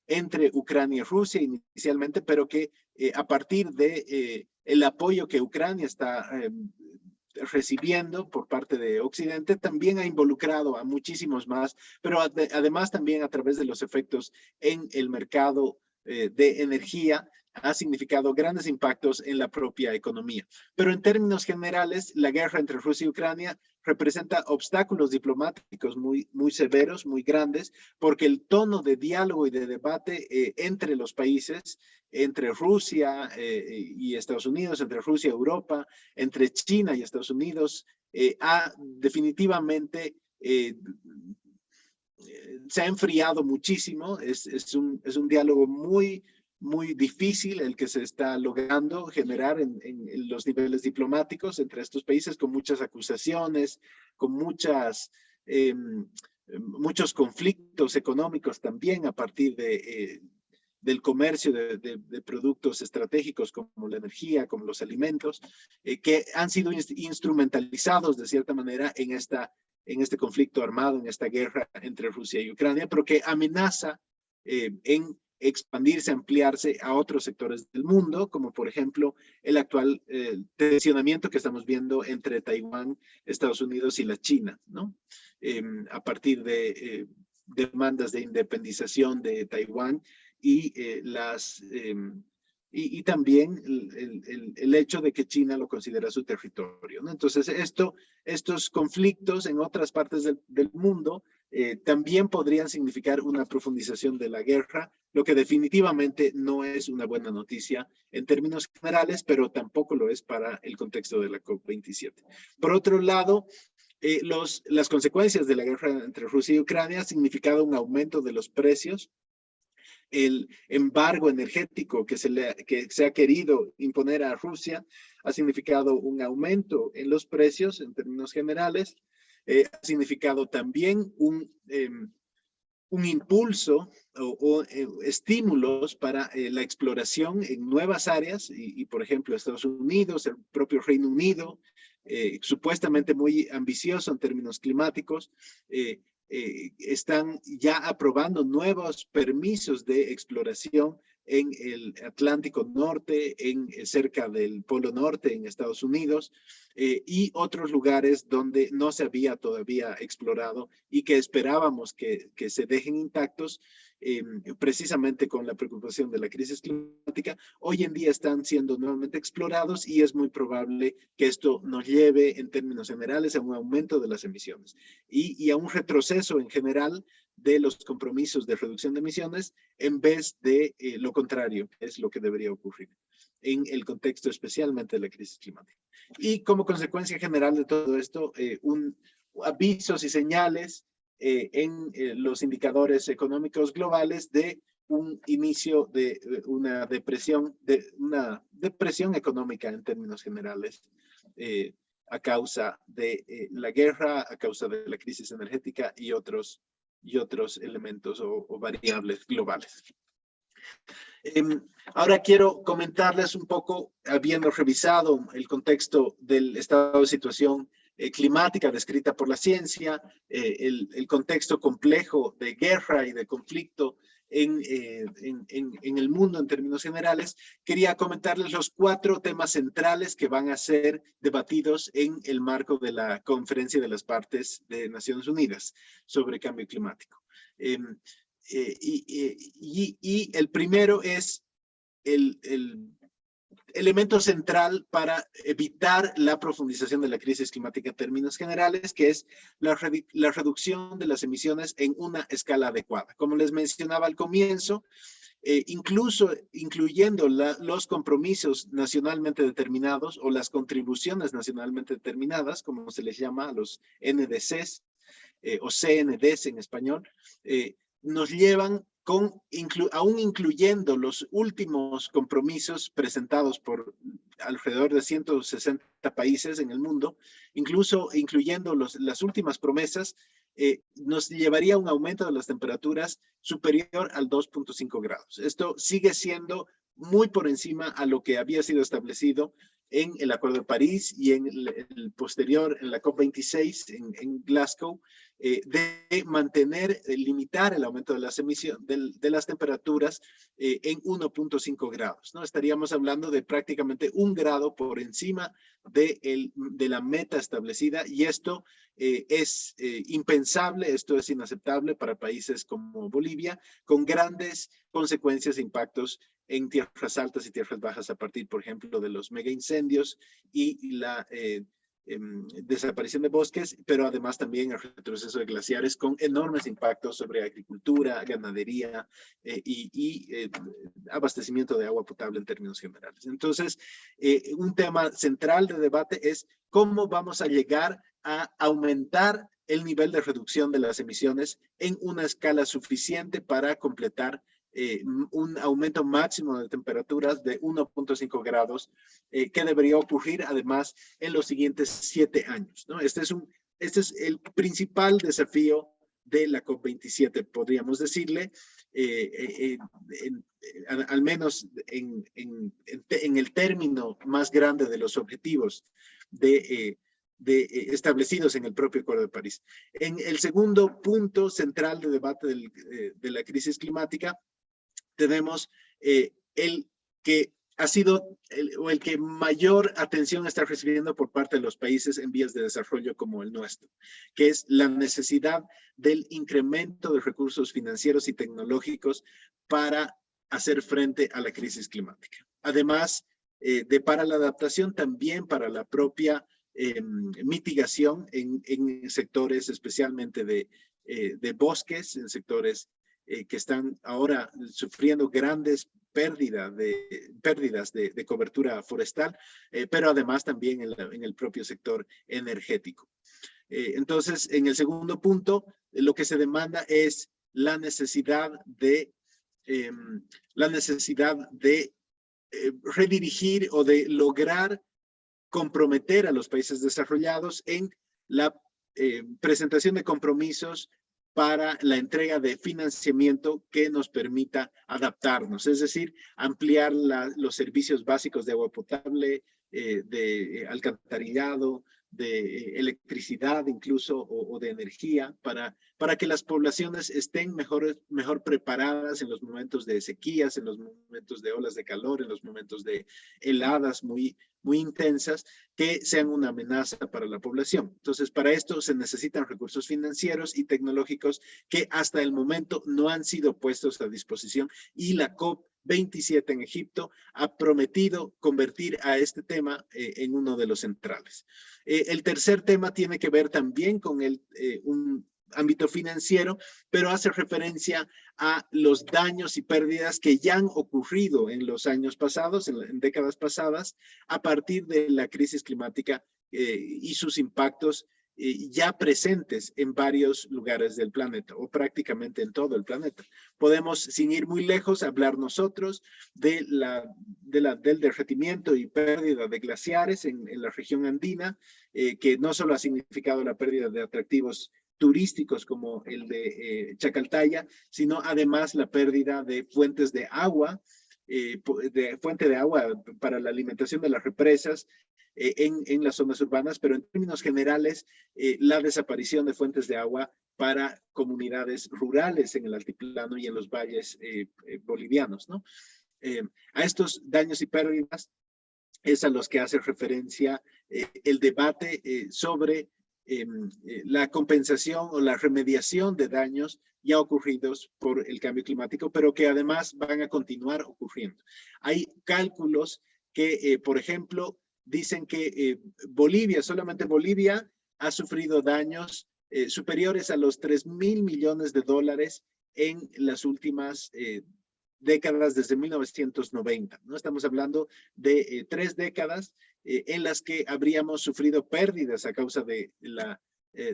entre Ucrania y Rusia inicialmente, pero que a partir de el apoyo que Ucrania está recibiendo por parte de Occidente, también ha involucrado a muchísimos más, pero además también a través de los efectos en el mercado de energía, ha significado grandes impactos en la propia economía. Pero en términos generales, la guerra entre Rusia y Ucrania representa obstáculos diplomáticos muy severos, muy grandes, porque el tono de diálogo y de debate entre los países, entre Rusia y Estados Unidos, entre Rusia y Europa, entre China y Estados Unidos, ha definitivamente se ha enfriado muchísimo. Es un diálogo muy difícil el que se está logrando generar en los niveles diplomáticos entre estos países, con muchas acusaciones, con muchos conflictos económicos también a partir del comercio de productos estratégicos como la energía, como los alimentos, que han sido instrumentalizados de cierta manera en este conflicto armado, en esta guerra entre Rusia y Ucrania, pero que amenaza en expandirse, ampliarse a otros sectores del mundo, como por ejemplo el actual tensionamiento que estamos viendo entre Taiwán, Estados Unidos y la China, ¿no? A partir de demandas de independización de Taiwán y y también el hecho de que China lo considera su territorio, ¿no? Entonces, estos conflictos en otras partes del mundo también podrían significar una profundización de la guerra, lo que definitivamente no es una buena noticia en términos generales, pero tampoco lo es para el contexto de la COP27. Por otro lado, las consecuencias de la guerra entre Rusia y Ucrania han significado un aumento de los precios. El embargo energético que se ha querido imponer a Rusia ha significado un aumento en los precios en términos generales. Ha significado también un impulso o estímulos para la exploración en nuevas áreas y, por ejemplo, Estados Unidos, el propio Reino Unido, supuestamente muy ambicioso en términos climáticos, están ya aprobando nuevos permisos de exploración en el Atlántico Norte, cerca del Polo Norte en Estados Unidos, y otros lugares donde no se había todavía explorado y que esperábamos que se dejen intactos, precisamente con la preocupación de la crisis climática. Hoy en día están siendo nuevamente explorados y es muy probable que esto nos lleve en términos generales a un aumento de las emisiones y a un retroceso en general de los compromisos de reducción de emisiones en vez de lo contrario, que es lo que debería ocurrir en el contexto especialmente de la crisis climática. Y como consecuencia general de todo esto, avisos y señales en los indicadores económicos globales de un inicio de una depresión económica en términos generales, a causa de la guerra, a causa de la crisis energética y otros elementos o variables globales. Ahora quiero comentarles un poco, habiendo revisado el contexto del estado de situación climática descrita por la ciencia, el contexto complejo de guerra y de conflicto en el mundo en términos generales, quería comentarles los 4 temas centrales que van a ser debatidos en el marco de la Conferencia de las Partes de Naciones Unidas sobre Cambio Climático. Y el primero es el elemento central para evitar la profundización de la crisis climática en términos generales, que es la reducción de las emisiones en una escala adecuada. Como les mencionaba al comienzo, incluso incluyendo los compromisos nacionalmente determinados o las contribuciones nacionalmente determinadas, como se les llama a los NDCs o CNDs en español, nos llevan aún incluyendo los últimos compromisos presentados por alrededor de 160 países en el mundo, incluso incluyendo las últimas promesas, nos llevaría a un aumento de las temperaturas superior al 2.5 grados. Esto sigue siendo muy por encima a lo que había sido establecido en el Acuerdo de París y en el posterior, en la COP26 en Glasgow, de mantener, limitar el aumento de las emisiones, de las temperaturas en 1.5 grados, ¿no? Estaríamos hablando de prácticamente 1 grado por encima de la meta establecida y esto es impensable, esto es inaceptable para países como Bolivia, con grandes consecuencias e impactos en tierras altas y tierras bajas a partir, por ejemplo, de los mega incendios y la desaparición de bosques, pero además también el retroceso de glaciares con enormes impactos sobre agricultura, ganadería y abastecimiento de agua potable en términos generales. Entonces, un tema central de debate es cómo vamos a llegar a aumentar el nivel de reducción de las emisiones en una escala suficiente para completar un aumento máximo de temperaturas de 1.5 grados que debería ocurrir además en los siguientes 7 años, ¿no? Este es el principal desafío de la COP27, podríamos decirle, al menos en el término más grande de los objetivos establecidos en el propio Acuerdo de París. En el segundo punto central de debate de la crisis climática, tenemos el que ha sido el que mayor atención está recibiendo por parte de los países en vías de desarrollo como el nuestro, que es la necesidad del incremento de recursos financieros y tecnológicos para hacer frente a la crisis climática. además de para la adaptación, también para la propia mitigación en sectores especialmente de bosques, en sectores que están ahora sufriendo grandes pérdidas de cobertura forestal, pero además también en el propio sector energético. Entonces, en el segundo punto, lo que se demanda es la necesidad de redirigir o de lograr comprometer a los países desarrollados en la presentación de compromisos para la entrega de financiamiento que nos permita adaptarnos, es decir, ampliar los servicios básicos de agua potable, de alcantarillado, de electricidad incluso o de energía para que las poblaciones estén mejor preparadas en los momentos de sequías, en los momentos de olas de calor, en los momentos de heladas muy intensas que sean una amenaza para la población. Entonces, para esto se necesitan recursos financieros y tecnológicos que hasta el momento no han sido puestos a disposición y la COP27 en Egipto ha prometido convertir a este tema en uno de los centrales. El tercer tema tiene que ver también con un ámbito financiero, pero hace referencia a los daños y pérdidas que ya han ocurrido en los años pasados, en décadas pasadas, a partir de la crisis climática y sus impactos ya presentes en varios lugares del planeta o prácticamente en todo el planeta. Podemos, sin ir muy lejos, hablar nosotros del derretimiento y pérdida de glaciares en la región andina, que no solo ha significado la pérdida de atractivos turísticos como el de Chacaltaya, sino además la pérdida de fuentes de agua, fuente de agua para la alimentación de las represas en las zonas urbanas, pero en términos generales, la desaparición de fuentes de agua para comunidades rurales en el altiplano y en los valles bolivianos, ¿no? A estos daños y pérdidas es a los que hace referencia el debate sobre la compensación o la remediación de daños ya ocurridos por el cambio climático, pero que además van a continuar ocurriendo. Hay cálculos que, por ejemplo, dicen que Bolivia, solamente Bolivia, ha sufrido daños superiores a los 3.000 millones de dólares en las últimas décadas desde 1990, ¿no? Estamos hablando de 3 décadas en las que habríamos sufrido pérdidas a causa de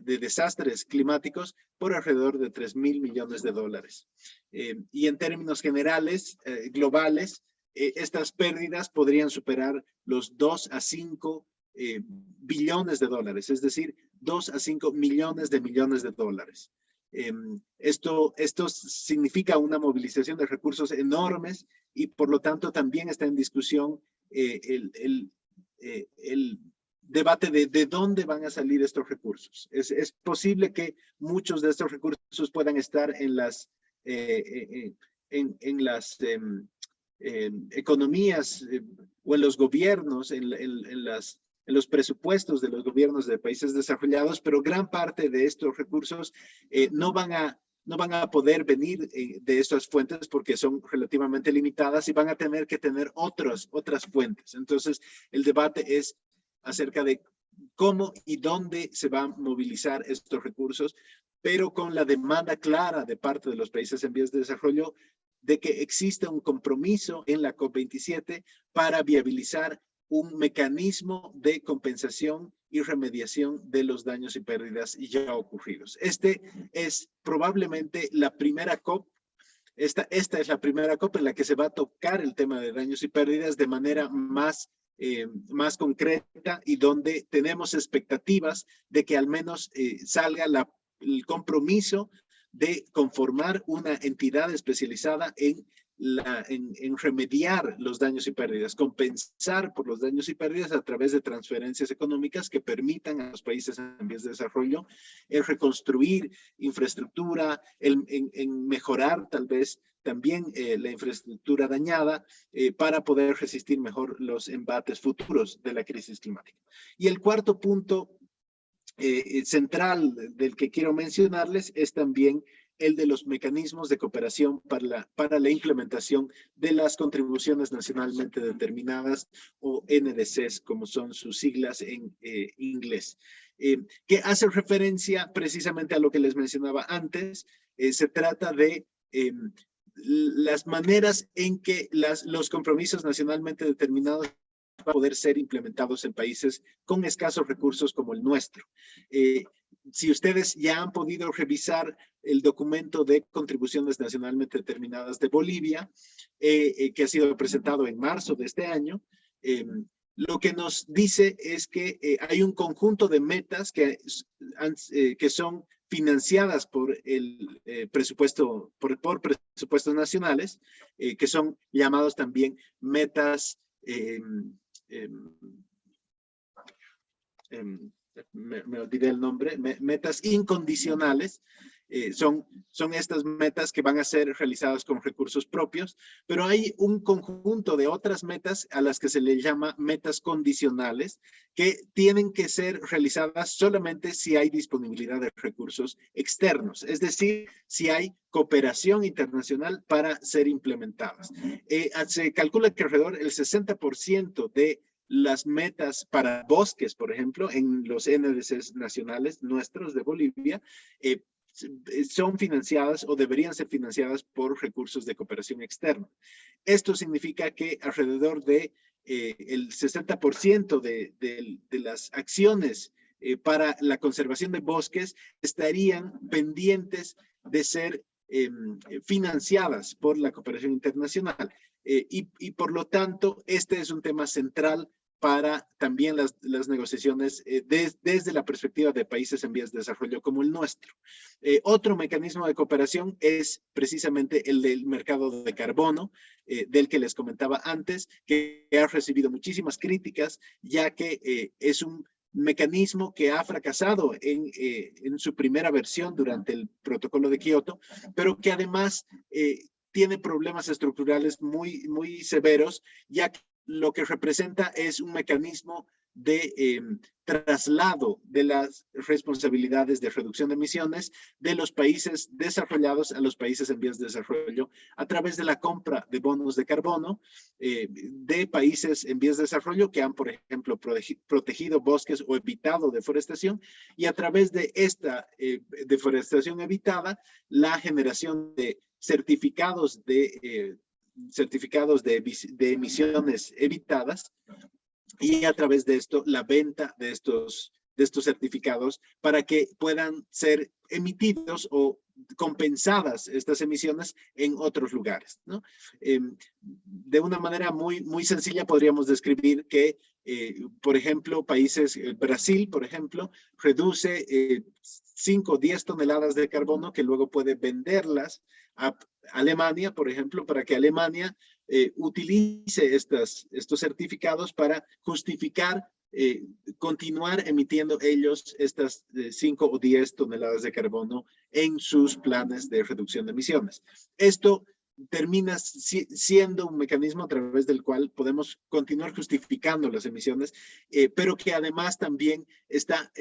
desastres climáticos por alrededor de 3.000 millones de dólares. Y en términos generales, globales, estas pérdidas podrían superar los 2 a 5 billones de dólares, es decir, 2 a 5 millones de dólares. Esto significa una movilización de recursos enormes y por lo tanto también está en discusión el debate de dónde van a salir estos recursos. Es posible que muchos de estos recursos puedan estar en las economías o en los gobiernos, en los presupuestos de los gobiernos de países desarrollados, pero gran parte de estos recursos no van a poder venir de estas fuentes porque son relativamente limitadas y van a tener que tener otras fuentes. Entonces, el debate es acerca de cómo y dónde se van a movilizar estos recursos, pero con la demanda clara de parte de los países en vías de desarrollo de que exista un compromiso en la COP27 para viabilizar un mecanismo de compensación y remediación de los daños y pérdidas ya ocurridos. Este es probablemente la primera COP, esta es la primera COP en la que se va a tocar el tema de daños y pérdidas de manera más concreta y donde tenemos expectativas de que al menos salga el compromiso de conformar una entidad especializada en remediar los daños y pérdidas, compensar por los daños y pérdidas a través de transferencias económicas que permitan a los países en vías de desarrollo reconstruir infraestructura, en mejorar tal vez también la infraestructura dañada para poder resistir mejor los embates futuros de la crisis climática. Y el cuarto punto central del que quiero mencionarles es también el de los mecanismos de cooperación para la implementación de las contribuciones nacionalmente determinadas, o NDCs, como son sus siglas en inglés, que hace referencia precisamente a lo que les mencionaba antes. Se trata de las maneras en que los compromisos nacionalmente determinados van a poder ser implementados en países con escasos recursos como el nuestro. Si ustedes ya han podido revisar el documento de contribuciones nacionalmente determinadas de Bolivia, que ha sido presentado en marzo de este año, lo que nos dice es que hay un conjunto de metas que son financiadas por el presupuesto, por presupuestos nacionales, que son llamados también metas me olvidé el nombre, metas incondicionales. Son estas metas que van a ser realizadas con recursos propios, pero hay un conjunto de otras metas a las que se le llama metas condicionales, que tienen que ser realizadas solamente si hay disponibilidad de recursos externos, es decir, si hay cooperación internacional para ser implementadas. Se calcula que alrededor del 60% de las metas para bosques, por ejemplo, en los NDCs nacionales nuestros de Bolivia, son financiadas o deberían ser financiadas por recursos de cooperación externa. Esto significa que alrededor de el 60% de las acciones para la conservación de bosques estarían pendientes de ser financiadas por la cooperación internacional. Y por lo tanto, este es un tema central para también las negociaciones desde la perspectiva de países en vías de desarrollo como el nuestro. Otro mecanismo de cooperación es precisamente el del mercado de carbono, del que les comentaba antes, que ha recibido muchísimas críticas, ya que es un mecanismo que ha fracasado en su primera versión durante el protocolo de Kioto, pero que además tiene problemas estructurales muy severos, ya que lo que representa es un mecanismo de traslado de las responsabilidades de reducción de emisiones de los países desarrollados a los países en vías de desarrollo a través de la compra de bonos de carbono de países en vías de desarrollo que han, por ejemplo, protegido bosques o evitado deforestación, y a través de esta deforestación evitada, la generación de certificados de emisiones evitadas, y a través de esto la venta de estos certificados para que puedan ser emitidos o compensadas estas emisiones en otros lugares, ¿no? De una manera muy sencilla podríamos describir que, por ejemplo, Brasil, por ejemplo, reduce 5 o 10 toneladas de carbono que luego puede venderlas a Alemania, por ejemplo, para que Alemania utilice estos certificados para justificar continuar emitiendo ellos estas 5 o 10 toneladas de carbono en sus planes de reducción de emisiones. Esto termina siendo un mecanismo a través del cual podemos continuar justificando las emisiones, pero que además también está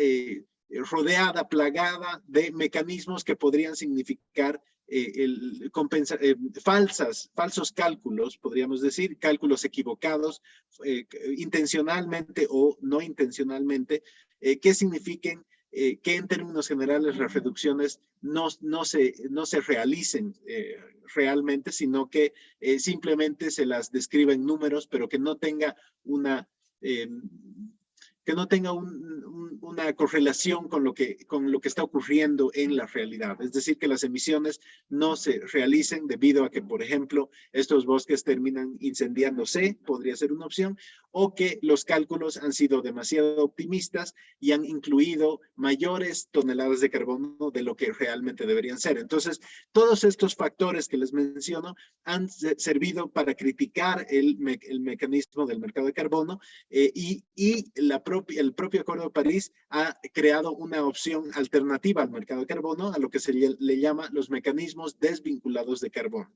rodeada, plagada de mecanismos que podrían significar falsos cálculos, podríamos decir, cálculos equivocados, intencionalmente o no intencionalmente, que signifiquen que en términos generales las reducciones no se realicen realmente, sino que simplemente se las describa en números, pero que no tenga una una correlación con lo que está ocurriendo en la realidad. Es decir, que las emisiones no se realicen debido a que, por ejemplo, estos bosques terminan incendiándose, podría ser una opción, o que los cálculos han sido demasiado optimistas y han incluido mayores toneladas de carbono de lo que realmente deberían ser. Entonces, todos estos factores que les menciono han servido para criticar el mecanismo del mercado de carbono, y el propio Acuerdo de París ha creado una opción alternativa al mercado de carbono, a lo que se le llama los mecanismos desvinculados de carbono.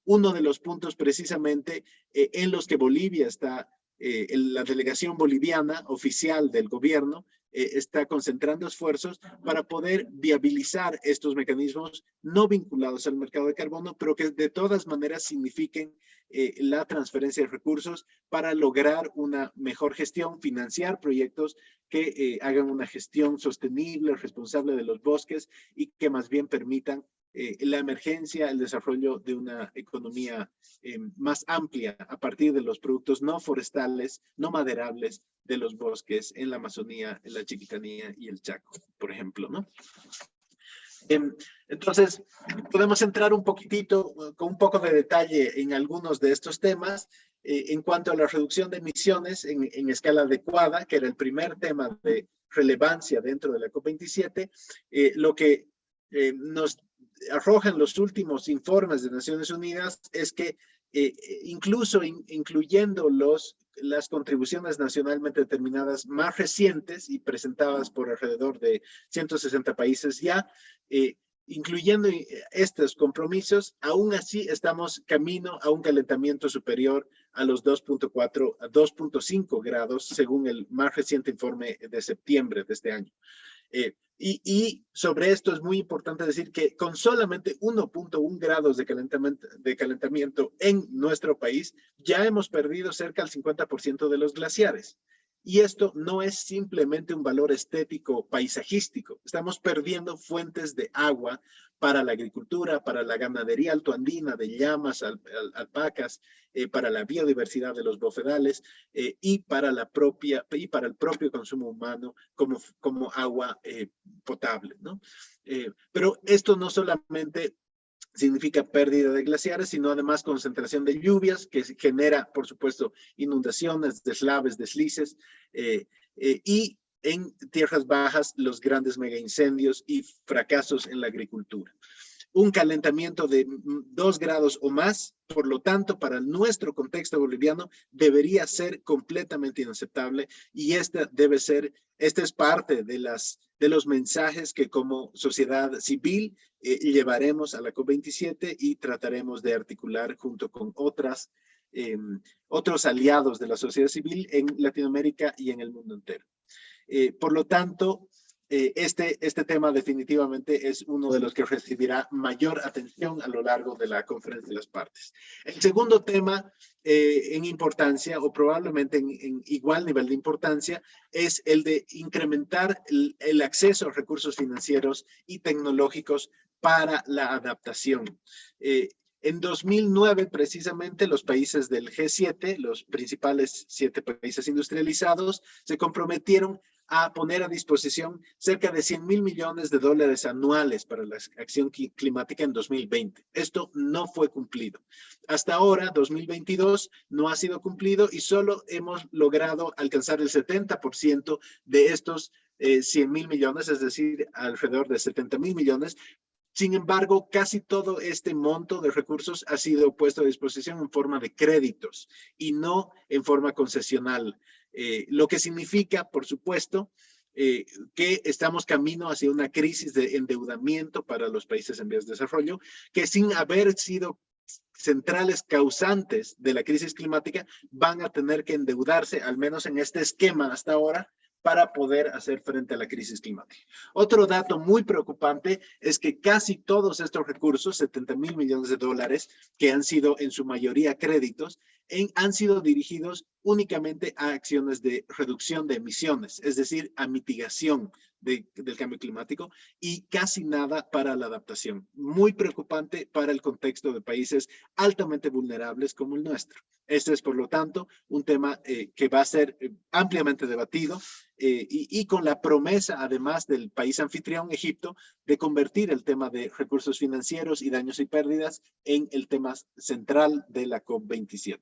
Uno de los puntos precisamente en los que Bolivia está, la delegación boliviana oficial del gobierno está concentrando esfuerzos para poder viabilizar estos mecanismos no vinculados al mercado de carbono, pero que de todas maneras signifiquen la transferencia de recursos para lograr una mejor gestión, financiar proyectos que hagan una gestión sostenible, responsable de los bosques y que más bien permitan la emergencia, el desarrollo de una economía más amplia a partir de los productos no forestales, no maderables de los bosques en la Amazonía, en la Chiquitanía y el Chaco, por ejemplo, ¿no? Entonces, podemos entrar un poquitito, con un poco de detalle en algunos de estos temas. En cuanto a la reducción de emisiones en escala adecuada, que era el primer tema de relevancia dentro de la COP27, lo que nos arrojan los últimos informes de Naciones Unidas es que incluso incluyendo las contribuciones nacionalmente determinadas más recientes y presentadas por alrededor de 160 países ya, incluyendo estos compromisos, aún así estamos camino a un calentamiento superior a los 2.4 a 2.5 grados, según el más reciente informe de septiembre de este año. Y sobre esto es muy importante decir que con solamente 1.1 grados de calentamiento en nuestro país, ya hemos perdido cerca del 50% de los glaciares. Y esto no es simplemente un valor estético paisajístico. Estamos perdiendo fuentes de agua para la agricultura, para la ganadería altoandina de llamas, alpacas, para la biodiversidad de los bofedales y para el propio consumo humano como agua potable, ¿no? Pero esto no solamente significa pérdida de glaciares, sino además concentración de lluvias que genera, por supuesto, inundaciones, deslaves, deslices y en tierras bajas los grandes megaincendios y fracasos en la agricultura. Un calentamiento de 2 grados o más, por lo tanto, para nuestro contexto boliviano, debería ser completamente inaceptable y esta es parte de los mensajes que como sociedad civil llevaremos a la COP27 y trataremos de articular junto con otros aliados de la sociedad civil en Latinoamérica y en el mundo entero. Por lo tanto, este tema definitivamente es uno de los que recibirá mayor atención a lo largo de la conferencia de las partes. El segundo tema en importancia, o probablemente en igual nivel de importancia, es el de incrementar el acceso a recursos financieros y tecnológicos para la adaptación. En 2009, precisamente, los países del G7, los principales 7 países industrializados, se comprometieron a poner a disposición cerca de $100.000 millones anuales para la acción climática en 2020. Esto no fue cumplido. Hasta ahora, 2022, no ha sido cumplido y solo hemos logrado alcanzar el 70% de estos 100.000 millones, es decir, alrededor de 70.000 millones. Sin embargo, casi todo este monto de recursos ha sido puesto a disposición en forma de créditos y no en forma concesional. Lo que significa, por supuesto, que estamos camino hacia una crisis de endeudamiento para los países en vías de desarrollo, que sin haber sido centrales causantes de la crisis climática, van a tener que endeudarse, al menos en este esquema hasta ahora, para poder hacer frente a la crisis climática. Otro dato muy preocupante es que casi todos estos recursos, $70.000 millones, que han sido en su mayoría créditos, han sido dirigidos únicamente a acciones de reducción de emisiones, es decir, a mitigación del cambio climático y casi nada para la adaptación. Muy preocupante para el contexto de países altamente vulnerables como el nuestro. Este es, por lo tanto, un tema que va a ser ampliamente debatido y con la promesa, además del país anfitrión, Egipto, de convertir el tema de recursos financieros y daños y pérdidas en el tema central de la COP27.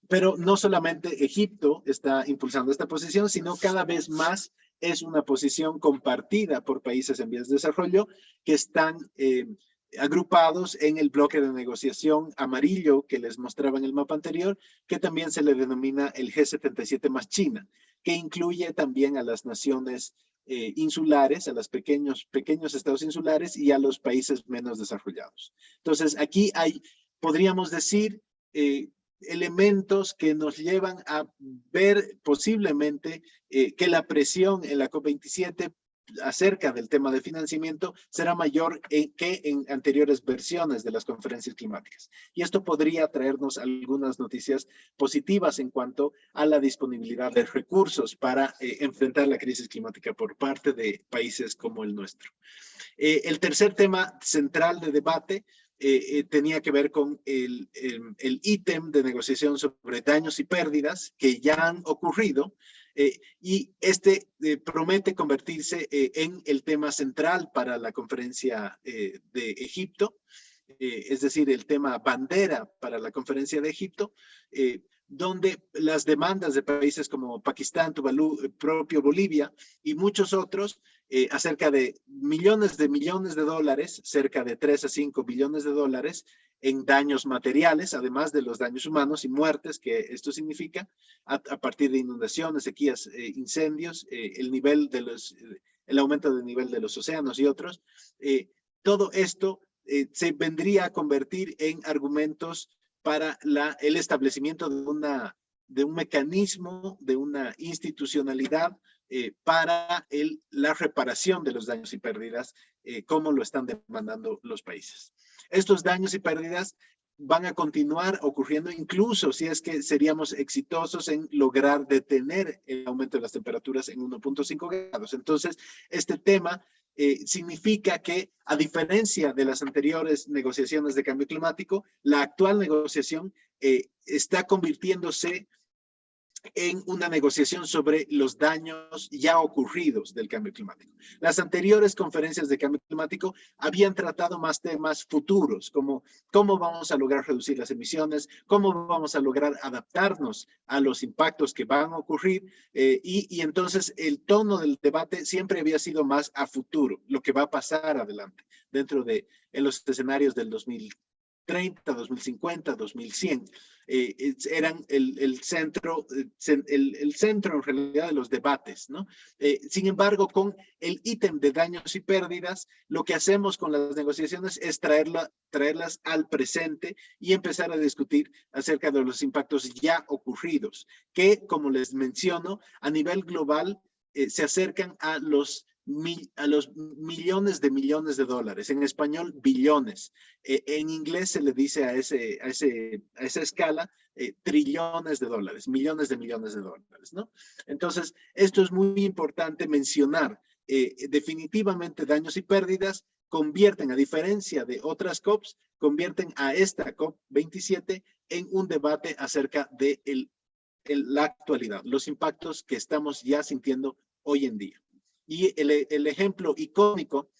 Pero no solamente Egipto está impulsando esta posición, sino cada vez más es una posición compartida por países en vías de desarrollo que están agrupados en el bloque de negociación amarillo que les mostraba en el mapa anterior, que también se le denomina el G77 más China, que incluye también a las naciones insulares, a los pequeños estados insulares y a los países menos desarrollados. Entonces, aquí podríamos decir, elementos que nos llevan a ver posiblemente que la presión en la COP27 acerca del tema de financiamiento será mayor que en anteriores versiones de las conferencias climáticas. Y esto podría traernos algunas noticias positivas en cuanto a la disponibilidad de recursos para enfrentar la crisis climática por parte de países como el nuestro. El tercer tema central de debate tenía que ver con el ítem de negociación sobre daños y pérdidas que ya han ocurrido, y promete convertirse en el tema central para la conferencia de Egipto, es decir, el tema bandera para la conferencia de Egipto, donde las demandas de países como Pakistán, Tuvalu, propio Bolivia y muchos otros, acerca de millones de dólares, cerca de 3 a 5 billones de dólares en daños materiales, además de los daños humanos y muertes que esto significa, a partir de inundaciones, sequías, incendios, el aumento del nivel de los océanos y otros. Todo esto se vendría a convertir en argumentos para el establecimiento de un mecanismo, de una institucionalidad para la reparación de los daños y pérdidas, como lo están demandando los países. Estos daños y pérdidas van a continuar ocurriendo incluso si es que seríamos exitosos en lograr detener el aumento de las temperaturas en 1.5 grados. Entonces, este tema significa que, a diferencia de las anteriores negociaciones de cambio climático, la actual negociación está convirtiéndose en una negociación sobre los daños ya ocurridos del cambio climático. Las anteriores conferencias de cambio climático habían tratado más temas futuros, como cómo vamos a lograr reducir las emisiones, cómo vamos a lograr adaptarnos a los impactos que van a ocurrir, y entonces el tono del debate siempre había sido más a futuro, lo que va a pasar adelante, en los escenarios del 2030, 2050, 2100. Eran el centro en realidad de los debates, ¿no? Sin embargo, con el ítem de daños y pérdidas, lo que hacemos con las negociaciones es traerlas al presente y empezar a discutir acerca de los impactos ya ocurridos, que, como les menciono, a nivel global se acercan a los millones de dólares. En español, billones. En inglés se le dice a esa escala trillones de dólares, millones de dólares, ¿no? Entonces, esto es muy importante mencionar. Definitivamente, daños y pérdidas convierten, a diferencia de otras COPs, convierten a esta COP27 en un debate acerca de la actualidad, los impactos que estamos ya sintiendo hoy en día. Y el ejemplo icónico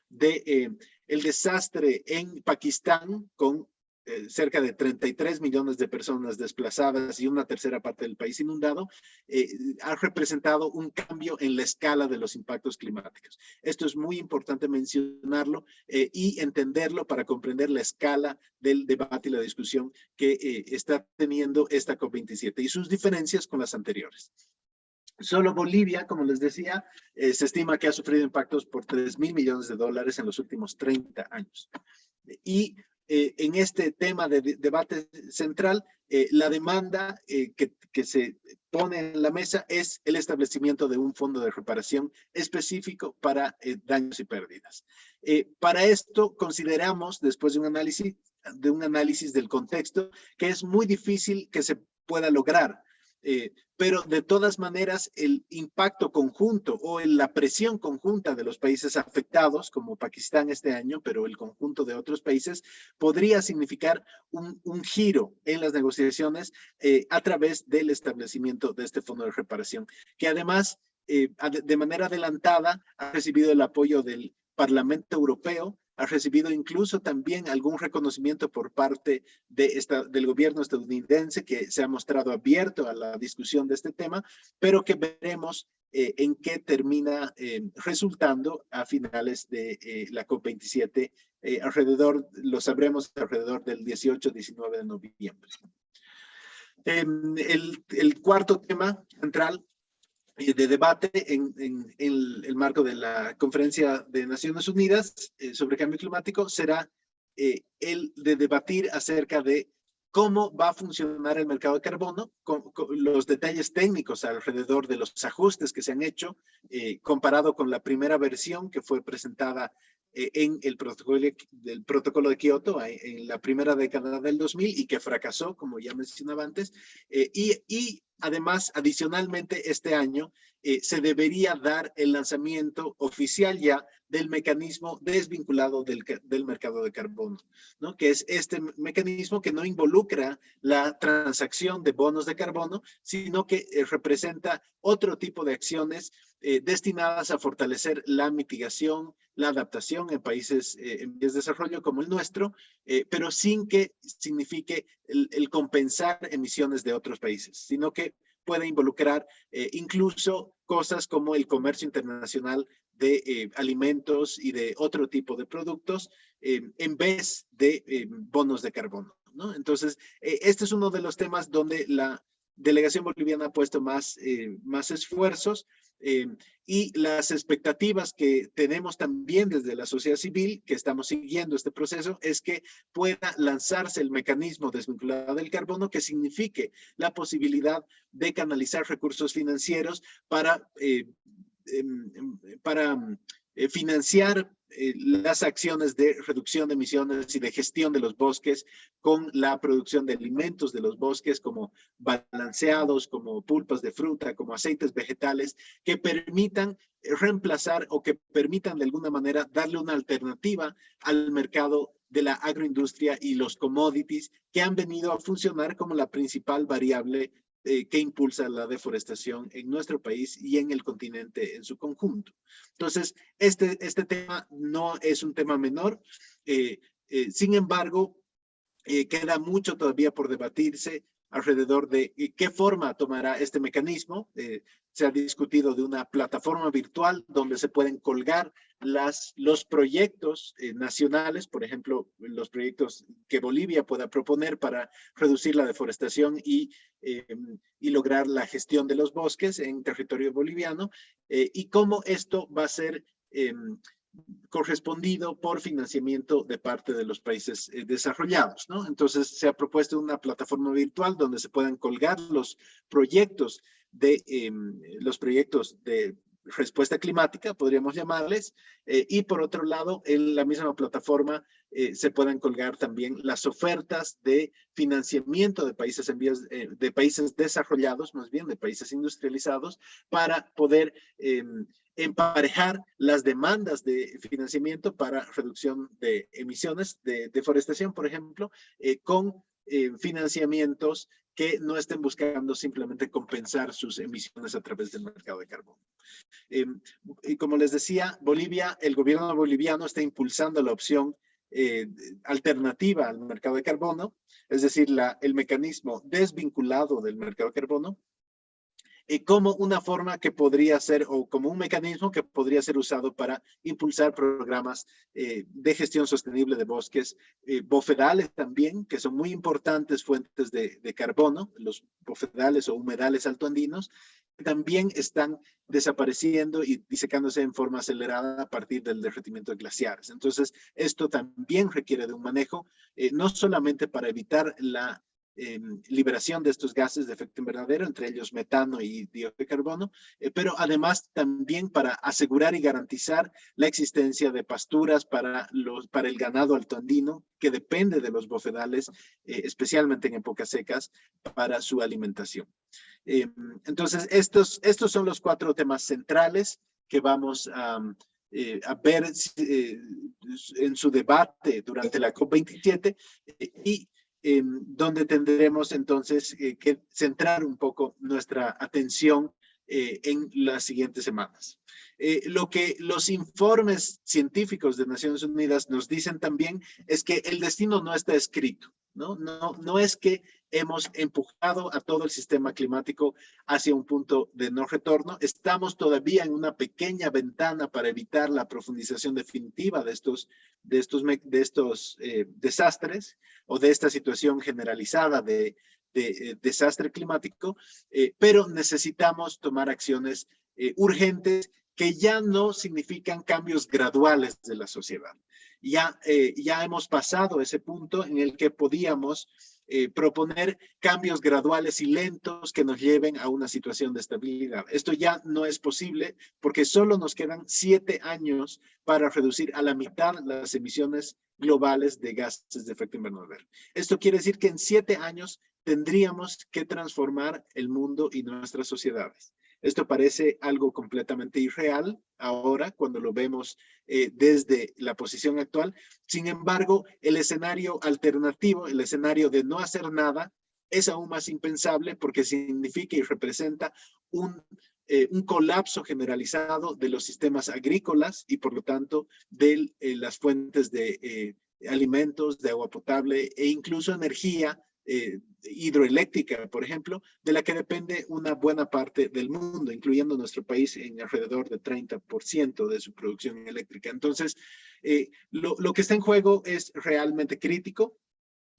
de el desastre en Pakistán, con cerca de 33 millones de personas desplazadas y una tercera parte del país inundado, ha representado un cambio en la escala de los impactos climáticos. Esto es muy importante mencionarlo y entenderlo para comprender la escala del debate y la discusión que está teniendo esta COP27 y sus diferencias con las anteriores. Solo Bolivia, como les decía, se estima que ha sufrido impactos por 3.000 millones de dólares en los últimos 30 años. Y en este tema de debate central, la demanda que se pone en la mesa es el establecimiento de un fondo de reparación específico para daños y pérdidas. Para esto consideramos, después de un análisis del contexto, que es muy difícil que se pueda lograr. Pero de todas maneras el impacto conjunto o la presión conjunta de los países afectados, como Pakistán este año, pero el conjunto de otros países, podría significar un giro en las negociaciones a través del establecimiento de este fondo de reparación, que además de manera adelantada ha recibido el apoyo del Parlamento Europeo, ha recibido incluso también algún reconocimiento por parte del gobierno estadounidense, que se ha mostrado abierto a la discusión de este tema, pero que veremos en qué termina resultando a finales de la COP27, lo sabremos alrededor del 18-19 de noviembre. El cuarto tema central de debate en el marco de la Conferencia de Naciones Unidas sobre Cambio Climático será el de debatir acerca de cómo va a funcionar el mercado de carbono, con los detalles técnicos alrededor de los ajustes que se han hecho, comparado con la primera versión que fue presentada en el protocolo de Kioto en la primera década del 2000 y que fracasó, como ya mencionaba antes, y además, adicionalmente, este año se debería dar el lanzamiento oficial ya del mecanismo desvinculado del mercado de carbono, ¿no? Que es este mecanismo que no involucra la transacción de bonos de carbono, sino que representa otro tipo de acciones destinadas a fortalecer la mitigación, la adaptación en países en vías de desarrollo como el nuestro, pero sin que signifique el compensar emisiones de otros países, sino que puede involucrar incluso cosas como el comercio internacional de alimentos y de otro tipo de productos en vez de bonos de carbono, ¿no? Entonces, este es uno de los temas donde la delegación boliviana ha puesto más esfuerzos y las expectativas que tenemos también desde la sociedad civil, que estamos siguiendo este proceso, es que pueda lanzarse el mecanismo desvinculado del carbono que signifique la posibilidad de canalizar recursos financieros para financiar las acciones de reducción de emisiones y de gestión de los bosques con la producción de alimentos de los bosques como balanceados, como pulpas de fruta, como aceites vegetales, que permitan reemplazar o que permitan de alguna manera darle una alternativa al mercado de la agroindustria y los commodities que han venido a funcionar como la principal variable que impulsa la deforestación en nuestro país y en el continente en su conjunto. Entonces, este tema no es un tema menor. Sin embargo, queda mucho todavía por debatirse alrededor de qué forma tomará este mecanismo. Se ha discutido de una plataforma virtual donde se pueden colgar los proyectos nacionales, por ejemplo, los proyectos que Bolivia pueda proponer para reducir la deforestación y lograr la gestión de los bosques en territorio boliviano, y cómo esto va a ser correspondido por financiamiento de parte de los países desarrollados, ¿no? Entonces se ha propuesto una plataforma virtual donde se puedan colgar los proyectos de respuesta climática, podríamos llamarles, y por otro lado, en la misma plataforma se puedan colgar también las ofertas de financiamiento de países de países desarrollados, más bien de países industrializados, para poder emparejar las demandas de financiamiento para reducción de emisiones de deforestación, por ejemplo, con financiamientos que no estén buscando simplemente compensar sus emisiones a través del mercado de carbono. Y como les decía, el gobierno boliviano está impulsando la opción alternativa al mercado de carbono, es decir, el mecanismo desvinculado del mercado de carbono, como una forma que podría ser, o como un mecanismo que podría ser usado para impulsar programas de gestión sostenible de bosques, bofedales también, que son muy importantes fuentes de carbono, los bofedales o humedales altoandinos, que también están desapareciendo y disecándose en forma acelerada a partir del derretimiento de glaciares. Entonces, esto también requiere de un manejo, no solamente para evitar la liberación de estos gases de efecto invernadero, entre ellos metano y dióxido de carbono, pero además también para asegurar y garantizar la existencia de pasturas para el ganado altoandino, que depende de los bofedales, especialmente en épocas secas, para su alimentación. Entonces, estos son los 4 temas centrales que vamos a ver en su debate durante la COP27 y donde tendremos entonces que centrar un poco nuestra atención en las siguientes semanas. Lo que los informes científicos de Naciones Unidas nos dicen también es que el destino no está escrito, ¿no? No es que hemos empujado a todo el sistema climático hacia un punto de no retorno. Estamos todavía en una pequeña ventana para evitar la profundización definitiva de estos desastres o de esta situación generalizada de desastre climático, pero necesitamos tomar acciones urgentes que ya no significan cambios graduales de la sociedad. Ya hemos pasado ese punto en el que podíamos proponer cambios graduales y lentos que nos lleven a una situación de estabilidad. Esto ya no es posible porque solo nos quedan 7 años para reducir a la mitad las emisiones globales de gases de efecto invernadero. Esto quiere decir que en 7 años tendríamos que transformar el mundo y nuestras sociedades. Esto parece algo completamente irreal ahora cuando lo vemos desde la posición actual. Sin embargo, el escenario alternativo, el escenario de no hacer nada, es aún más impensable porque significa y representa un colapso generalizado de los sistemas agrícolas y por lo tanto de las fuentes de alimentos, de agua potable e incluso energía hidroeléctrica, por ejemplo, de la que depende una buena parte del mundo, incluyendo nuestro país en alrededor de 30% de su producción eléctrica. Entonces, lo que está en juego es realmente crítico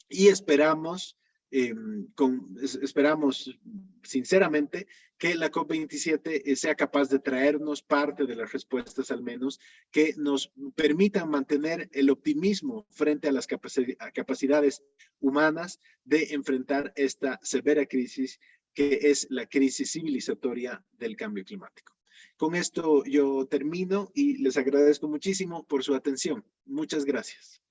y esperamos sinceramente que la COP27 sea capaz de traernos parte de las respuestas al menos que nos permitan mantener el optimismo frente a las capacidades humanas de enfrentar esta severa crisis que es la crisis civilizatoria del cambio climático. Con esto yo termino y les agradezco muchísimo por su atención. Muchas gracias.